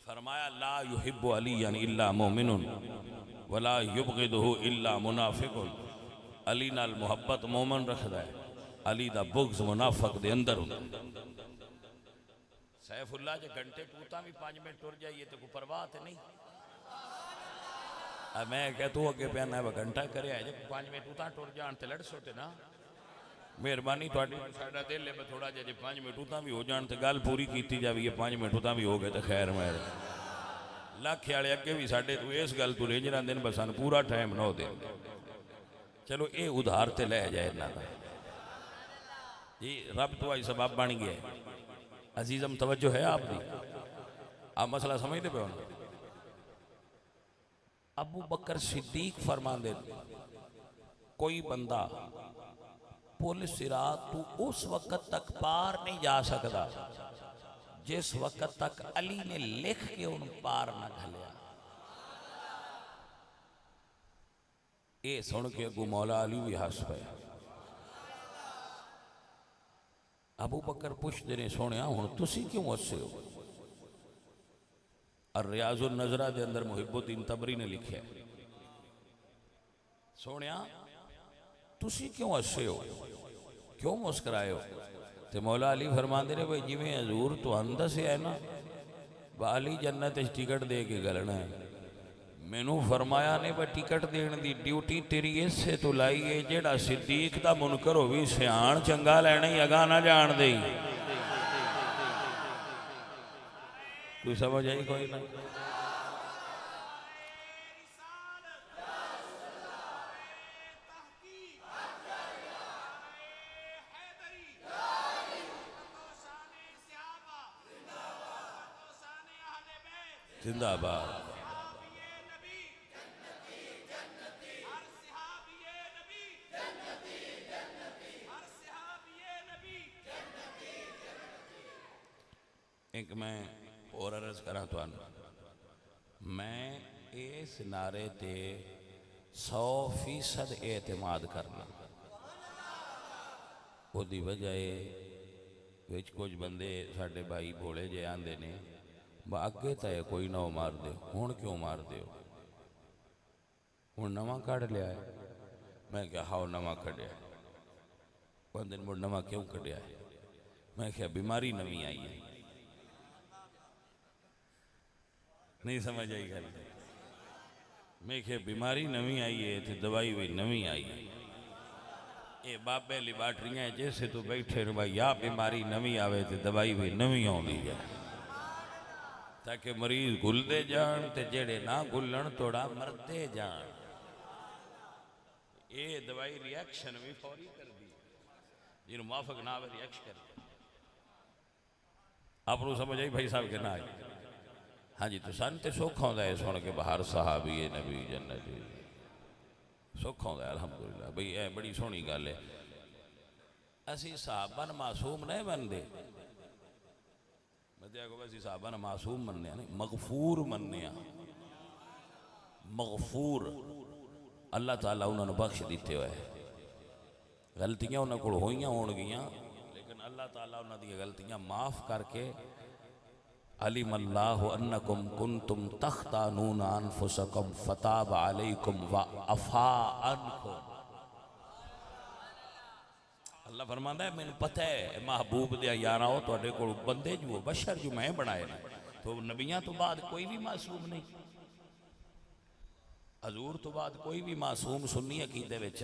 फरमाया ला युहिब्बु अलियन इल्ला मोमिनुन वला युबगिदुहु इल्ला मुनाफिकुन अली नाल मुहब्बत मोमन रखदा है अली दा बुग़्ज़ मुनाफिक दे अंदर हुंदा। सैफुल्लाह जे घंटे टूटा भी 5 मिनट टुर जाइए तो कोई परवाह ते नहीं मैं कह तू अगे पे ना घंटा करे जे 5 मिनट टूटा टुर जान ते लड़ सोते ना मेहरबानी थोड़ी साडा दिल है थोड़ा जे 5 मिनट उतां भी हो जान तो गल पूरी की जावी 5 मिनट उतां भी हो गए तो खैर मेहर लख वाले अगे भी साडे तू इस गल तू रेंज रहिंदे बस सानूं पूरा टाइम ना दे चलो ये उधार ते लै जाए इन्हां दा जी रब तो आई सबब बन गया अजीजम तवज्जो है आपकी आप मसला समझते पे हो। अबू बकर सिद्दीक फरमांदे कोई बंदा पुल सिरात तू उस वक्त तक पार नहीं जा सकता जिस वक्त तक अली ने लिख के उन पार न घलिया। ये सुन के अगू मौला अली भी हस पे अबू बकर पुछते ने सोने हुण तुसी क्यों हसे हो। और रियाजुल नजरा के अंदर मुहिबुद्दीन तबरी ने लिखे सोने तुसी क्यों हसे हो क्यों मुस्कराए हो। तो मौला अली फरमाते ने भाई जिमें हजूर तो दस है ना बाली जन्नत टिकट दे के गलना है मैनू फरमाया ने भाई टिकट देने की ड्यूटी तेरी इससे तो लाई है जेड़ा सिद्दीक दा मुनकर हो भी सियाण चंगा लैना ही अगा ना जान दे कोई समझ आई कोई ना। जिंदाबाद एक मैं और अर्ज करा तुहानू मैं इस नारे ते 100% एतमाद करना उसकी वजह विच कुछ बंदे साडे भाई भोले जे आंदे ने अगे तो कोई ना मार दो हुण क्यों मार दो हुण नवा कढ़ लिया है। मैं क्या हाओ नवा कढ़िया बंदे मुड़ नवा क्यों कढ़िया है। मैं क्या बीमारी नवी आई है नहीं समझ आई गल। मैं क्या बीमारी नवी आई है तो दवाई भी नवी आई है। ये बाबे लिबार्टरियां जैसे तू बैठे भाई या बीमारी नवी आवे तो दवाई भी नवी आउंदी है ताकि मरीज घुलते जान ते जेड़े ना घुलन थोड़ा मरते जान। ये दवाई रिएक्शन भी फौरी कर दी जिन्होंने माफक ना आवे रिएक्शन कर आप समझ आई भाई साहब के ना आई। हाँ जी तो सन तो सुख आता है सुन के बाहर साहबी नबी जन्नत सुख आता है अलहमदुलिल्लाह भाई ये बड़ी सोहनी गल है। असी साहबन मासूम नहीं बनते असी साहबा ने मासूम मनने नहीं मगफूर मनने मगफूर अल्लाह ताला उन्होंने बख्श दिते हुए गलतियां उन्होंने को होइयां होणगियां लेकिन अल्लाह ताला उन्होंने गलतियां माफ करके अलिमल्लाहु अन्नकुम कुंतुम तख्तानूना अनफुसकुम फताब अलैकुम व अफा अन्कुम अल्लाह फरमांदा है मैंने पता है महबूब दे यारा हो तुहाडे कोल बंदे जो बशर जो मैं बनाए ने तो नबियां तो बाद कोई भी मासूम नहीं, हजूर तो बाद कोई भी मासूम सुन्नी अकीदे विच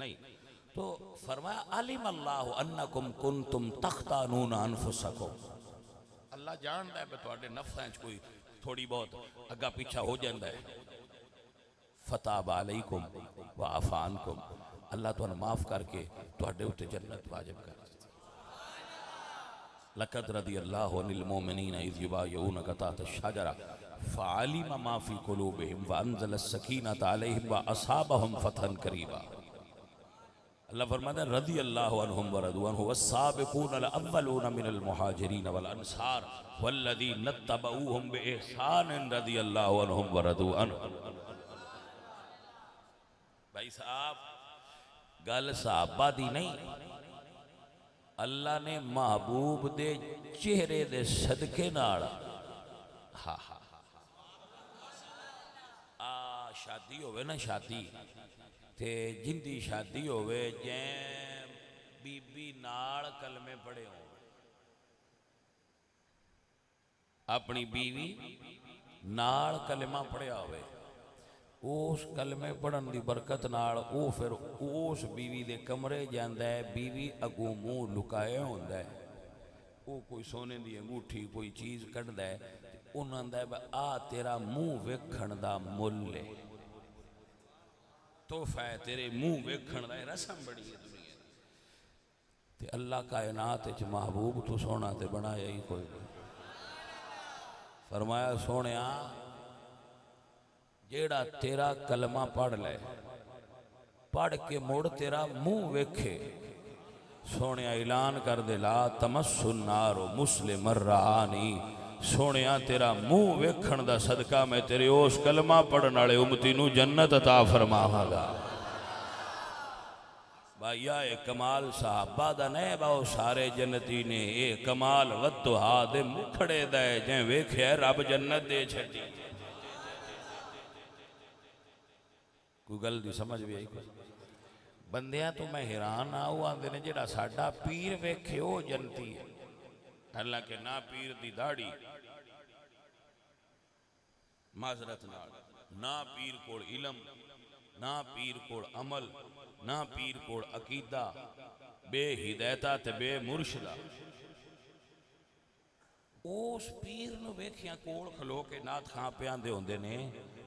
नहीं। तो फरमाया अलिम अल्लाह अन्नकुम कुंतुम तख्तानून अनफुसकुम, अल्लाह जानता है तुहाडे नफ्सां च कोई थोड़ी बहुत अग्गा पीछा हो जाता है। फताब अलैकुम व आफानकुम, अल्लाह तुहानू माफ करके तुहाडे उत्ते जन्नत वाजिब कर दी। लक़द रदियल्लाहु अनिल मोमिनीना इज़ युबायऊनका तहत अश-शजरा फ़अलिम मा फ़ी क़ुलूबिहिम व अंज़ल अस-सकीनता अलैहिम व असाबहुम फ़तहन क़रीबा। अल्लाह फरमाता है रदी अल्लाहु अन्हुम व रदू अन्हु वस्साबिकूनल अव्वलून मिनल मुहाजिरीन वल अंसार वल्लज़ीना तबऊहुम बिइहसान रदी अल्लाहु अन्हुम व रदू अन्हु। भाई साहब गल सहाबा दी नहीं, अल्लाह ने महबूब दे चेहरे दे सदके नाल हा हा आ शादी होवे ना, शादी ते जिंदी शादी होवे जै बीबी नाल कलमे पढ़े हो, अपनी बीवी नाल कलमा पढ़िया होवे, उस कलमे पढ़न की बरकत नाल वो फिर उस बीवी दे कमरे जांदा है, बीवी अगों मूँह लुकाया होंदा है, वो कोई सोने की अंगूठी कोई चीज़ कढ़दा है, उन्होंने आ तेरा मूँह वेखण दा मुल है, तोहफा है तेरे मूँह वेखण दा, रस्म बड़ी है दुनिया ते अल्लाह कायनात च महबूब तू सोना ते बनाया ही कोई नहीं। फरमाया सोनिया जेड़ा तेरा कलमा पढ़ ले, पढ़ के मुड़ तेरा मुंह वेखे, सोने ऐलान कर दे ला तमस्सुन्नारो मुस्लिम रानी, सोने तेरा मुंह वेखण दा सदका मैं तेरे उस कलमा पढ़न वाले उम्मती नू जन्नत अता फरमावांगा। भाईया ये कमाल साहबा दा नहीं बाओ सारे जन्नती ने, ये कमाल वद्दुहा दे मुखड़े दा है जे वेख्या रब जन्नत दे छड्डी। कोई गल दी समझ भी आई? बंदियां तो मैं हैरान आ, वो आंदे ने जेड़ा साडा पीर वेखे वो जनती है, हालांकि ना पीर दी दाढ़ी माजरत नाल, ना पीर कोल इलम, ना पीर कोल अमल, ना पीर कोल अकीदा, बे हिदायता ते बे मुर्शदा। उस पीर नू वेखिया कोल खलो के नाथ खां पे आंदे होंदे ने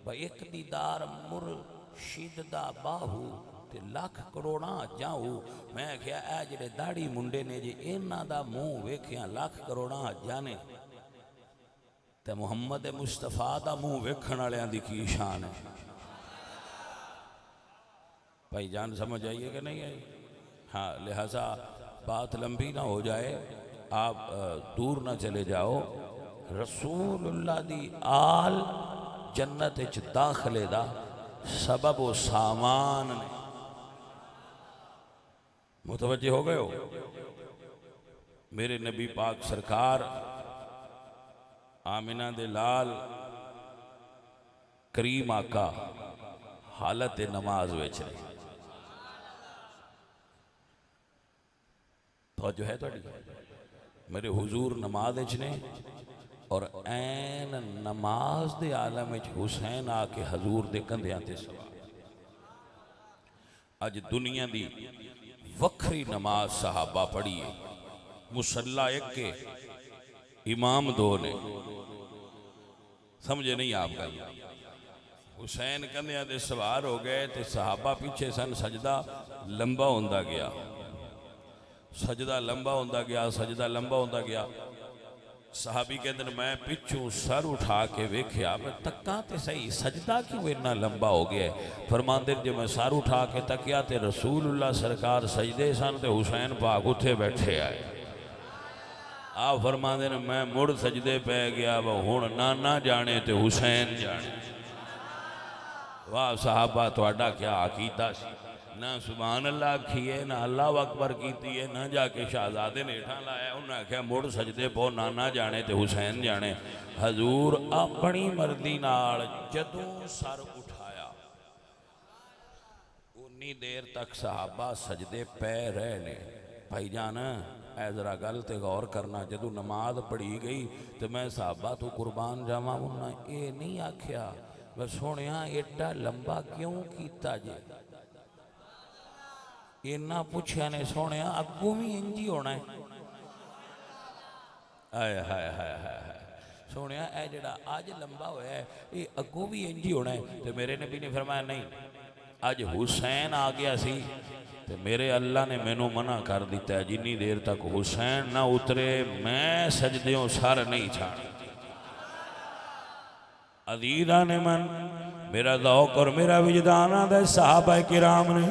भाई एक दीदार मुर्शिद दा बाहू ते लख करोड़ा जाऊ। मैं क्या ए जेड़े दाढ़ी मुंडे ने जे इन्हां दा मुंह वेखिया लख करोड़ा जाने ते मुहम्मद मुस्तफा दा मुंह वेखण वालियां दी की शान है। भाई जान समझ आइए कि नहीं आई? हाँ, लिहाजा बात लंबी ना हो जाए, आप दूर ना चले जाओ। रसूलुल्लाह दी आल जन्नत च दाखले दा सबब व सामान ने। मुतवज्जे हो गए हो? मेरे नबी पाक सरकार आमिना दे लाल करीम आका हालत नमाज विच ने, तो जो है थोड़ी मेरे हुजूर नमाज ने और ऐन नमाज दे आलम हुसैन आके हजूर दे कंधियां ते सवार। अज दुनिया दी वखरी नमाज सहाबा पढ़ी है, मुसल्ला एक के इमाम दो ने, समझे नहीं आप गल? हुसैन कंधियां ते सवार हो गए तो सहाबा पीछे सन, सजदा लंबा होंदा गया, सजदा लंबा होंदा गया, सजदा लंबा होंदा गया। सहाबी कहते हैं मैं पिछू सर उठा के वेख्या, मैं तक्का ते सही सजदा क्यों इन्ना लंबा हो गया है। फरमांदे जो मैं सर उठा के तकिया ते रसूलुल्लाह सरकार सजदे सन ते हुसैन पाक उत्थे बैठे आए। आप फरमांदे ने मैं मुड़ सजदे पै गया, वह हुण नाना जाने ते हुसैन जाने। वाह साहबा तुहाडा क्या अकीदा सी, ना सुभान अल्लाह आखिए ना अल्लाह अकबर कीती है, ना जाके शहजादे ने हेठां लाया, उन्हें आख्या मुड़ सजदे पो नाना जाने ते हुसैन जाने। हजूर अपनी मर्जी नाल जदों सर उठाया उन्नी देर तक सहाबा सजदे पै रहे ने। भाईजान ऐ जरा गल ते गौर करना, जदों नमाज पढ़ी गई तो मैं साहबा तो कुर्बान जावा, उन्हें ये नहीं आख्या मैं सुनिया एडा लंबा क्यों कीता जे, इन्ना पुछया ने सुनिया अगों भी इंज ही होना है। हाय हाय हाय हाय हाय सुनिया ए जड़ा अज लंबा होया है ये अगों भी इंज ही होना है। तो मेरे नबी ने फरमाया नहीं, अज हुसैन आ गया सी तो मेरे अल्लाह ने मैनू मना कर दिता है, जिन्नी देर तक हुसैन ना उतरे मैं सजदों सर नहीं छाड़। अजीज़ा ने मन मेरा दौक और मेरा विजदान आदा सहाबा किराम ने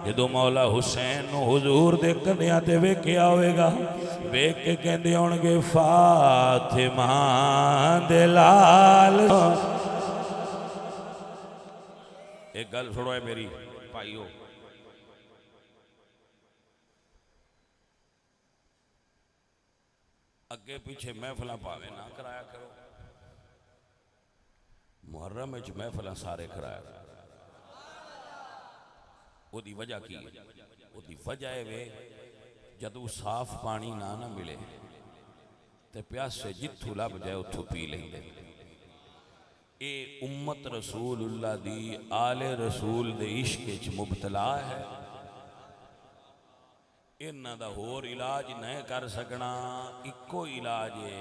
जो मौला हुसैन हुजूर दे कंधियां ते वेखिया होवेगा, वेख के कहंदे होणगे फातिमा दे लाल। एक गल सुनो है मेरी भाईओ, अगे पीछे महफिल भावे ना कराया करो, मुहर्रम विच महफिल सारे कराया करो। ओदी वजह की, ओदी वजह है वे जदों साफ पानी ना ना मिले तो प्यासे जिथों लभ जाए उथों पी लेंदे। ये उम्मत रसूलुल्लाह दी आले रसूल दे इश्क च मुबतला है, इन्हां दा होर इलाज नहीं कर सकना। इको इलाज है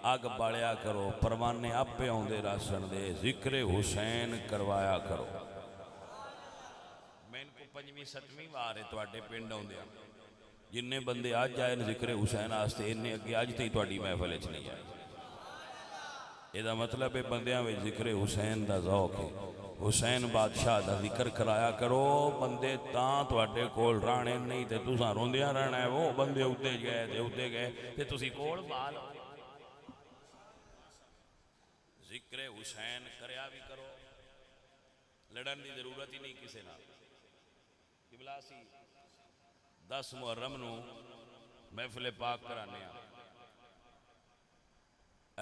अग बालिया करो, परवाने आपे आउंदे रासन दे, जिक्र हुसैन करवाया करो। पंजवीं सतवीं बार है तुहाडे पिंड आउंदे, जिन्ने बंदे अज आए जिक्र हुसैन वास्ते इन्ने अगे अज तक तुहाडी महफिल च नहीं आए। इसदा मतलब है बंदियां विच जिक्र हुसैन दा ज़ौक है, हुसैन बादशाह दा जिक्र कराया करो। बंदे तां तुहाडे कोल रहने नहीं ते तुसां रोंदियां रहना है, वो बंदे उत्ते गए ते उत्ते गए ते तुसीं कोल बाल। जिक्र हुसैन करया भी करो, लड़न की जरूरत ही नहीं किसी नाल। 10 मुहर्रम नूं महफिल पाक कराने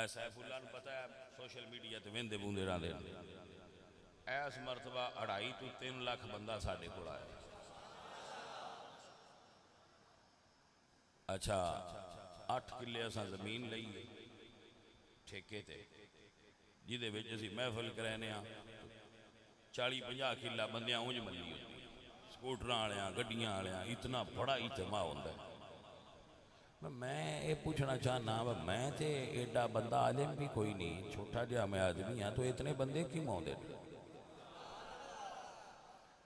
सैफुल्लाह नूं पता है सोशल मीडिया ते वेंदे बूंदे रहंदे। इस मरतबा 2.5 तो 3 लाख बंदा साडे कोल आया। अच्छा 8 किले असां जमीन लई ठेके ते, जिहदे विच असीं महफिल कराने 40-50 किला बंदियां उंज मल्ली होंदी, स्कूटर वालियां गड्डियां वालियां, इतना बड़ा इजमा होंदा है। मैं ये पूछना चाहना मैं तो एडा बंदा आलिम भी कोई नहीं, छोटा जिहा मैं आदमी हाँ, तो इतने बंदे क्यों आउंदे?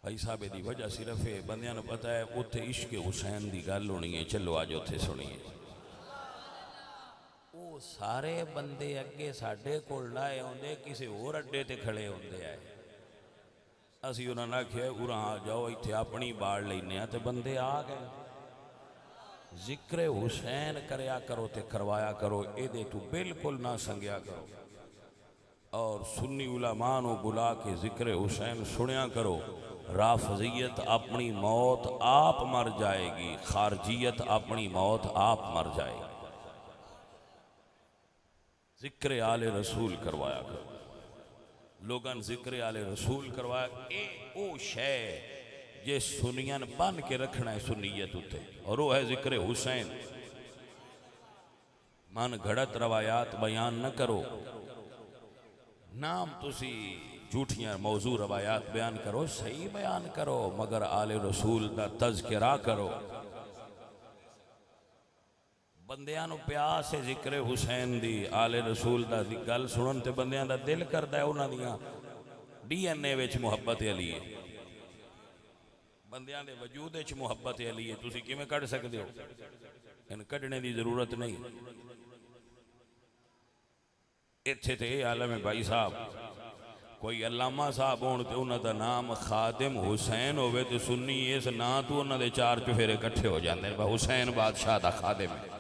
भाई साहब यदी वजह सिर्फ है बंदियां नूं पता है उत्थे इश्क हुसैन की गल होनी है, चलो अज उत्थे सुनिए। वो सारे बंदे अगे साडे कोल लाए आउंदे, किसी होर अड्डे ते खड़े होंदे आए। असी उन्होंने आख्या उरा आ जाओ इत्थे अपनी बाड़ लेने, तो बंदे आ गए। जिक्र हुसैन करया करो ते करवाया करो, ये तू बिल्कुल ना संगया करो। और सुन्नी उलमा नूं बुला के जिक्र हुसैन सुनिया करो। राफजियत अपनी मौत आप मर जाएगी, खारजियत अपनी मौत आप मर जाएगी। जिक्र आले रसूल करवाया करो, लोगन जिक्र आले रसूल करवाया। ओ शय जे सुनियन बन के रखना है सुन्नीयत उत्ते, और वो है जिक्र हुसैन। मन घड़त रवायात बयान न करो, नाम तुसी झूठियां मौजू रवायात बयान करो, सही बयान करो, मगर आले रसूल दा तज़किरा करो। बंदियां नूं प्यास है जिक्र हुसैन दी, आले रसूल दा गल सुनन ते बंदियां दा दिल करदा है उन्हां दियां DNA विच मुहब्बत अली है, बंदियां दे वजूद विच मुहब्बत अली है। तुसीं किवें कढ सकदे हो? इन कढने की जरूरत नहीं। इत्थे ते आलम है भाई साहब, कोई अल्लामा साहब होण ते उन्हां दा नाम खादिम हुसैन होवे ते सुन्नी इस नां तो उन्हां दे 4 चुफेरे इकट्ठे हो जांदे ने, हुसैन बादशाह दा खादिम है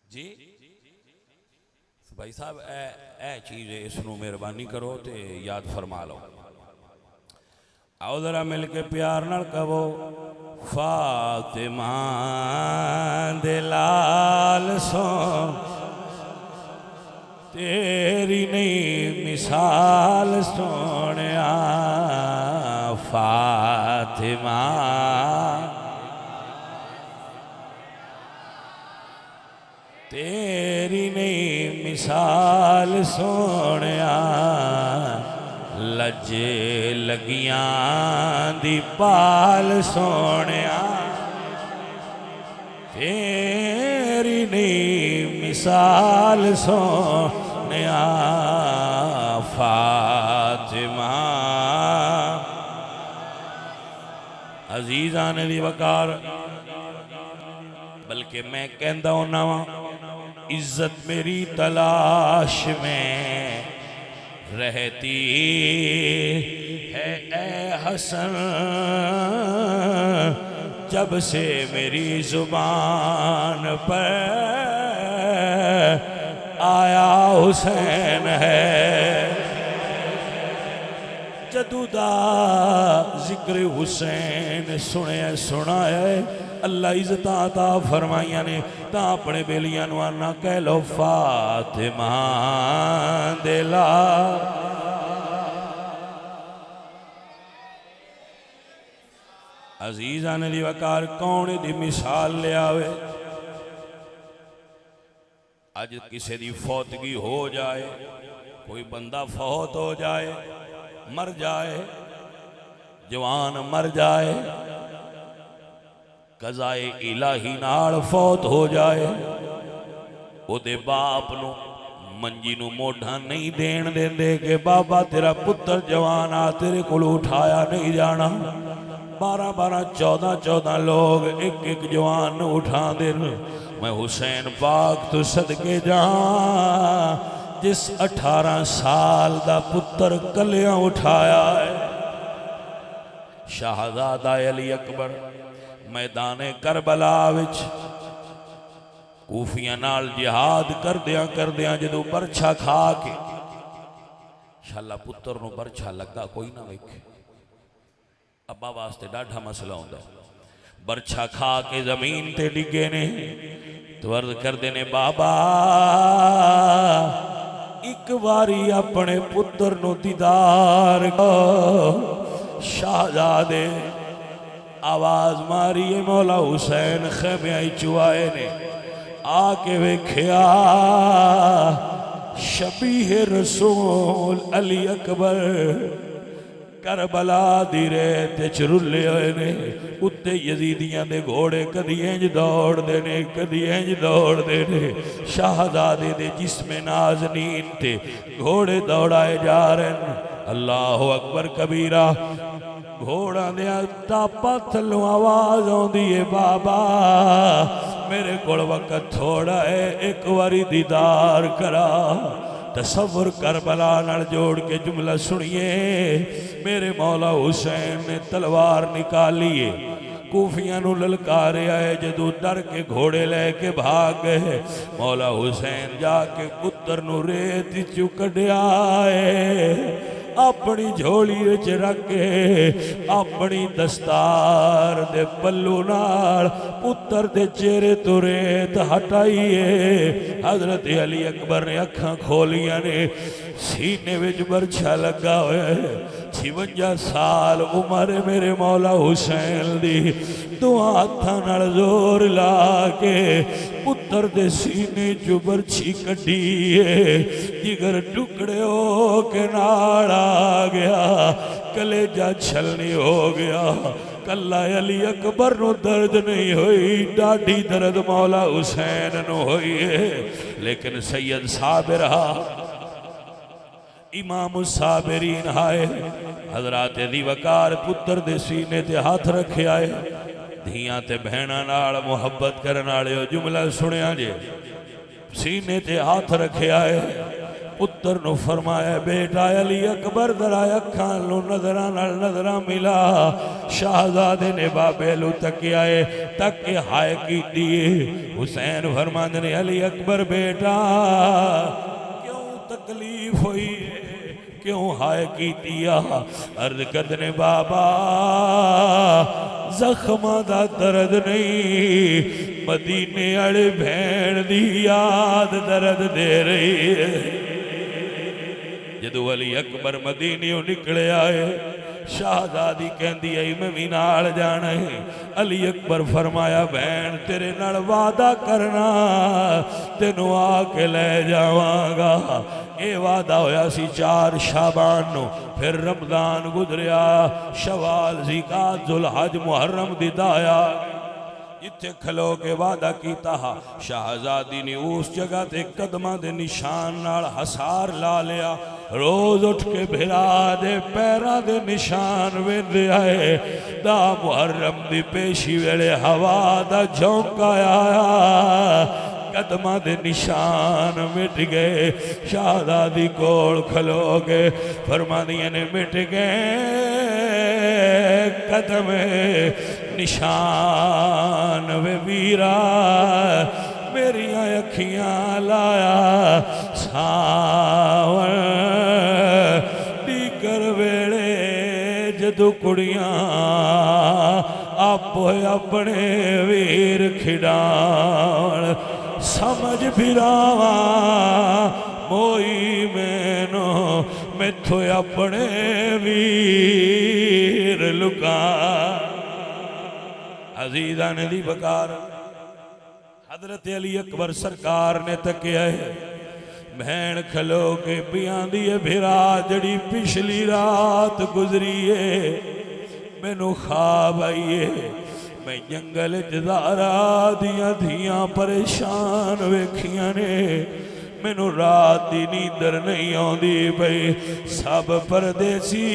जी। भाई साहब ए चीज़ है, इसनों मेहरबानी करो तो याद फरमा लो। आओ जरा मिल के प्यार नाल कहो, फातिमा दे लाल सो तेरी नहीं मिसाल सोनिया, फातिमा फातिमा तेरी नहीं मिसाल सोनिया लजे लगियां दी पाल सोनिया तेरी नहीं मिसाल सोनिया फातिमा। अजीज़ान दी वकार बल्कि मैं कहंदा होना वा इज्जत मेरी तलाश में रहती है ए हसन जब से मेरी जुबान पर आया हुसैन है। जदूदा जिक्र हुसैन सुने सुना है अल्लाह इज्जत अता फरमाइया ने ता अपने बेलियां नू आना कह लो फातिमा दिला। अजीज़ान दी वकार कौन दी मिसाल ले आवे। अज किसी दी फौतगी हो जाए कोई बंदा फौत हो जाए मर जाए जवान मर जाए कज़ाए इलाही नाल फौत हो जाए ओदे बाप नू मंजी नू मोढ़ा नहीं देन देंदे कि बाबा तेरा पुत्र जवान आ तेरे को उठाया नहीं जाना। 12-12 14-14 लोग एक एक जवान नू उठा दे। मैं हुसैन पाक तो सदके जा जिस 18 साल दा पुत्र कलियां उठाया है। शाहजादा अली अकबर मैदान करबला विच कूफियां नाल जिहाद करदियां जदों बरछा खा के शाला पुत्र नूं बरछा लगा कोई ना वेखे अब्बा वास्ते डाढ़ा मसला होंदा। बरछा खा के जमीन ते डिगे ने तो अर्ज करदे ने बाबा एक बारी अपने पुत्र नूं दीदार शाहजादे आवाज मारी मौला हुसैन खेमे चुआए ने आके वेख्या शबीह रसूल अली अकबर करबला दी रेत च रुले हुए ने उत्ते यजीदियां दे घोड़े कदी इंज दौड़दे ने कदी इंज दौड़दे ने। शाहजादे दे जिस्मे नाज़नीन ते घोड़े दौड़ाए जा रहे हैं। अल्लाह अकबर कबीरा घोड़ा दिया टापा थलों आवाज आउंदी है बाबा मेरे कोल वक्त थोड़ा है एक बारी दीदार करा। तसव्वुर करबला नाल जोड़ के जुमला सुनिए मेरे मौला हुसैन ने तलवार निकाली है कूफियां नू ललकारे आए जदों डर के घोड़े लेके भाग गए। मौला हुसैन जाके पुत्र नू रेत चू कढ़िया अपनी झोली विच रख के अपनी दस्तार दे पल्लू नाल पुत्र दे चेहरे तो रेत हटाइए। हजरत अली अकबर ने अखां खोलियां ने सीने विच बरछा लगा हुआ 56 साल उम्र मेरे मौला हुसैन दी। दुआ हाथां नाल जोर ला के पुत्र दे सीने चो बरछी कढ़ी जिगर टुकड़े हो के नाल आ गया कलेजा छलनी हो गया। कल्ला अली अकबर नू दर्द नहीं हुई डाढ़ी दर्द मौला हुसैन नू हुई है। लेकिन सैयद साबिर इमाम साबिरीन आए हजरात दी वकार पुत्र दे सीने ते हाथ रखे आए। धियां ते भैणां नाल मुहब्बत करन वाले जुमला सुनिया जे सीने ते हाथ रखे आए पुत्र नू फरमाया बेटा अली अकबर दरा अखां नू नजरां नाल नजरां मिला। शाहजादे ने बाबे लू तकिया तक के हाय कीती। हुसैन फरमांदे ने अली अकबर बेटा क्यों तकलीफ हुई क्यों हाय कीती। अर्ज करदे बाबा जख्मा दा दर्द नहीं मदीने वाले भैन दी याद दर्द दे रही है। जदों अली अकबर मदीने निकले आए शाहजादी कहती आई मैं भी नाल जाना है। अली अकबर फरमाया भैन तेरे नाल वादा करना तेनू आके ले जावांगा। ये वादा होया सी 4 शाबान नू, फिर रमजान गुजरिया, शवाल ज़िकात जुलहज मुहर्रम दी दाया इत्थे खलो के वादा कीता हा। शाहजादी ने उस जगह ते कदमां दे निशान नाल हसार ला लिया। रोज उठ के भिरा दे पैरां दे निशान वेंदे आए। दा मुहर्रम दी पेशी वेले हवा दा झोंका आया, कदमां दे निशान मिट गए। शाहजादी कोल खलो के फरमादियां ने मिट गए कदमे निशान वे वीरा, मेरिया अखियां लाया सावन दीकर वेले जदू कुड़ियां आपो अपने वीर खिडाण। समझ फिरावा मोई मैनो मैथो अपने वीर लुका। अजीज़ा ने दी बकार हजरत अली अकबर सरकार ने तकिया है। भैन खलो के पियांदी है भिरा जड़ी पिछली रात गुजरी है मैनू ख्वाब आई है। मैं जंगल जदारा दियां धियां परेशान वेखियां ने, मैनू रात दी नींदर नहीं आउंदी पई। सब परदेसी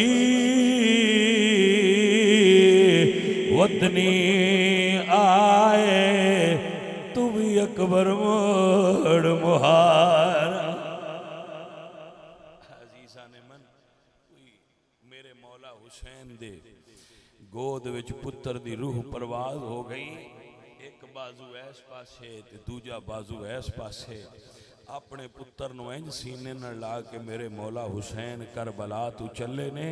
वतनी आए, तू भी अकबर मोड़ मुहारा। अजीज़ा ने मन मेरे मौला हुसैन दे गोद विच पुत्र दी रूह परवाज हो गई। एक बाजू इस पासे ते दूजा बाजू इस पासे। अपने पुत्र नूं इंज सीने नाल ला के मेरे मौला हुसैन करबला तू चले ने।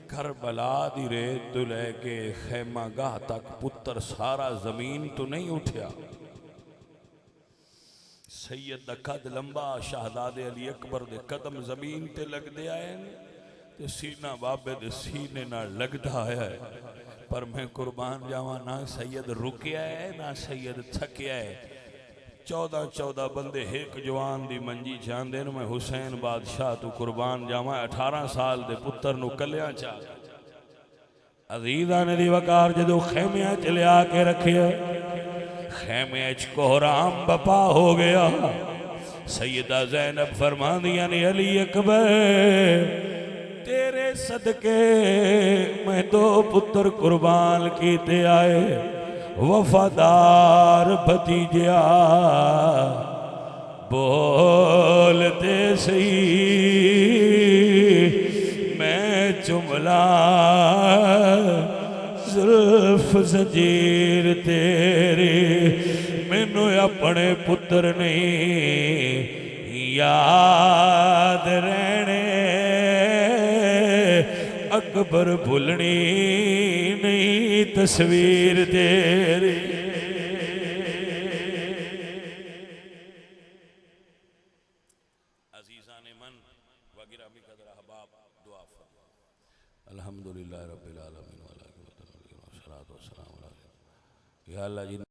करबला दी रेत तो लैके खैमा गाह तक पुत्र सारा जमीन तो नहीं उठा। सैयद दा कद लंबा, शहजादे अली अकबर दे कदम जमीन ते लगदे आए ते सीना बाबे दे सीने नाल लगदा है। पर मैं कुर्बान जावा ना सैयद रुकिया है ना सैयद थकिया है। 14 बंदे एक जवान दी मंजी चाहते हैं। मैं हुसैन बादशाह तू कुर्बान जावा 18 साल दे पुत्र नू कलिया चाह। अजीज़ा ने दी वकार जदों खैमिया च लिया के रखे, खैमिया च कोहराम बपा हो गया। सैयदा ज़ैनब फरमादियां ने अली अकबर तेरे सदके मैं 2 पुत्र कुर्बान कीते आए। वफादार भतीजा बोलते सही मैं जुमला जुल्फ जंजीर तेरी। मैनू अपने पुत्र नहीं याद रहने, अकबर भुलनी नहीं तस्वीर तेरी। अजीज़ा ने मन वगैरह भी कदर अहबाब दुआ फरमा। अल्हम्दुलिल्लाह रब्बिल आलमीन या अल्लाह जिन्ना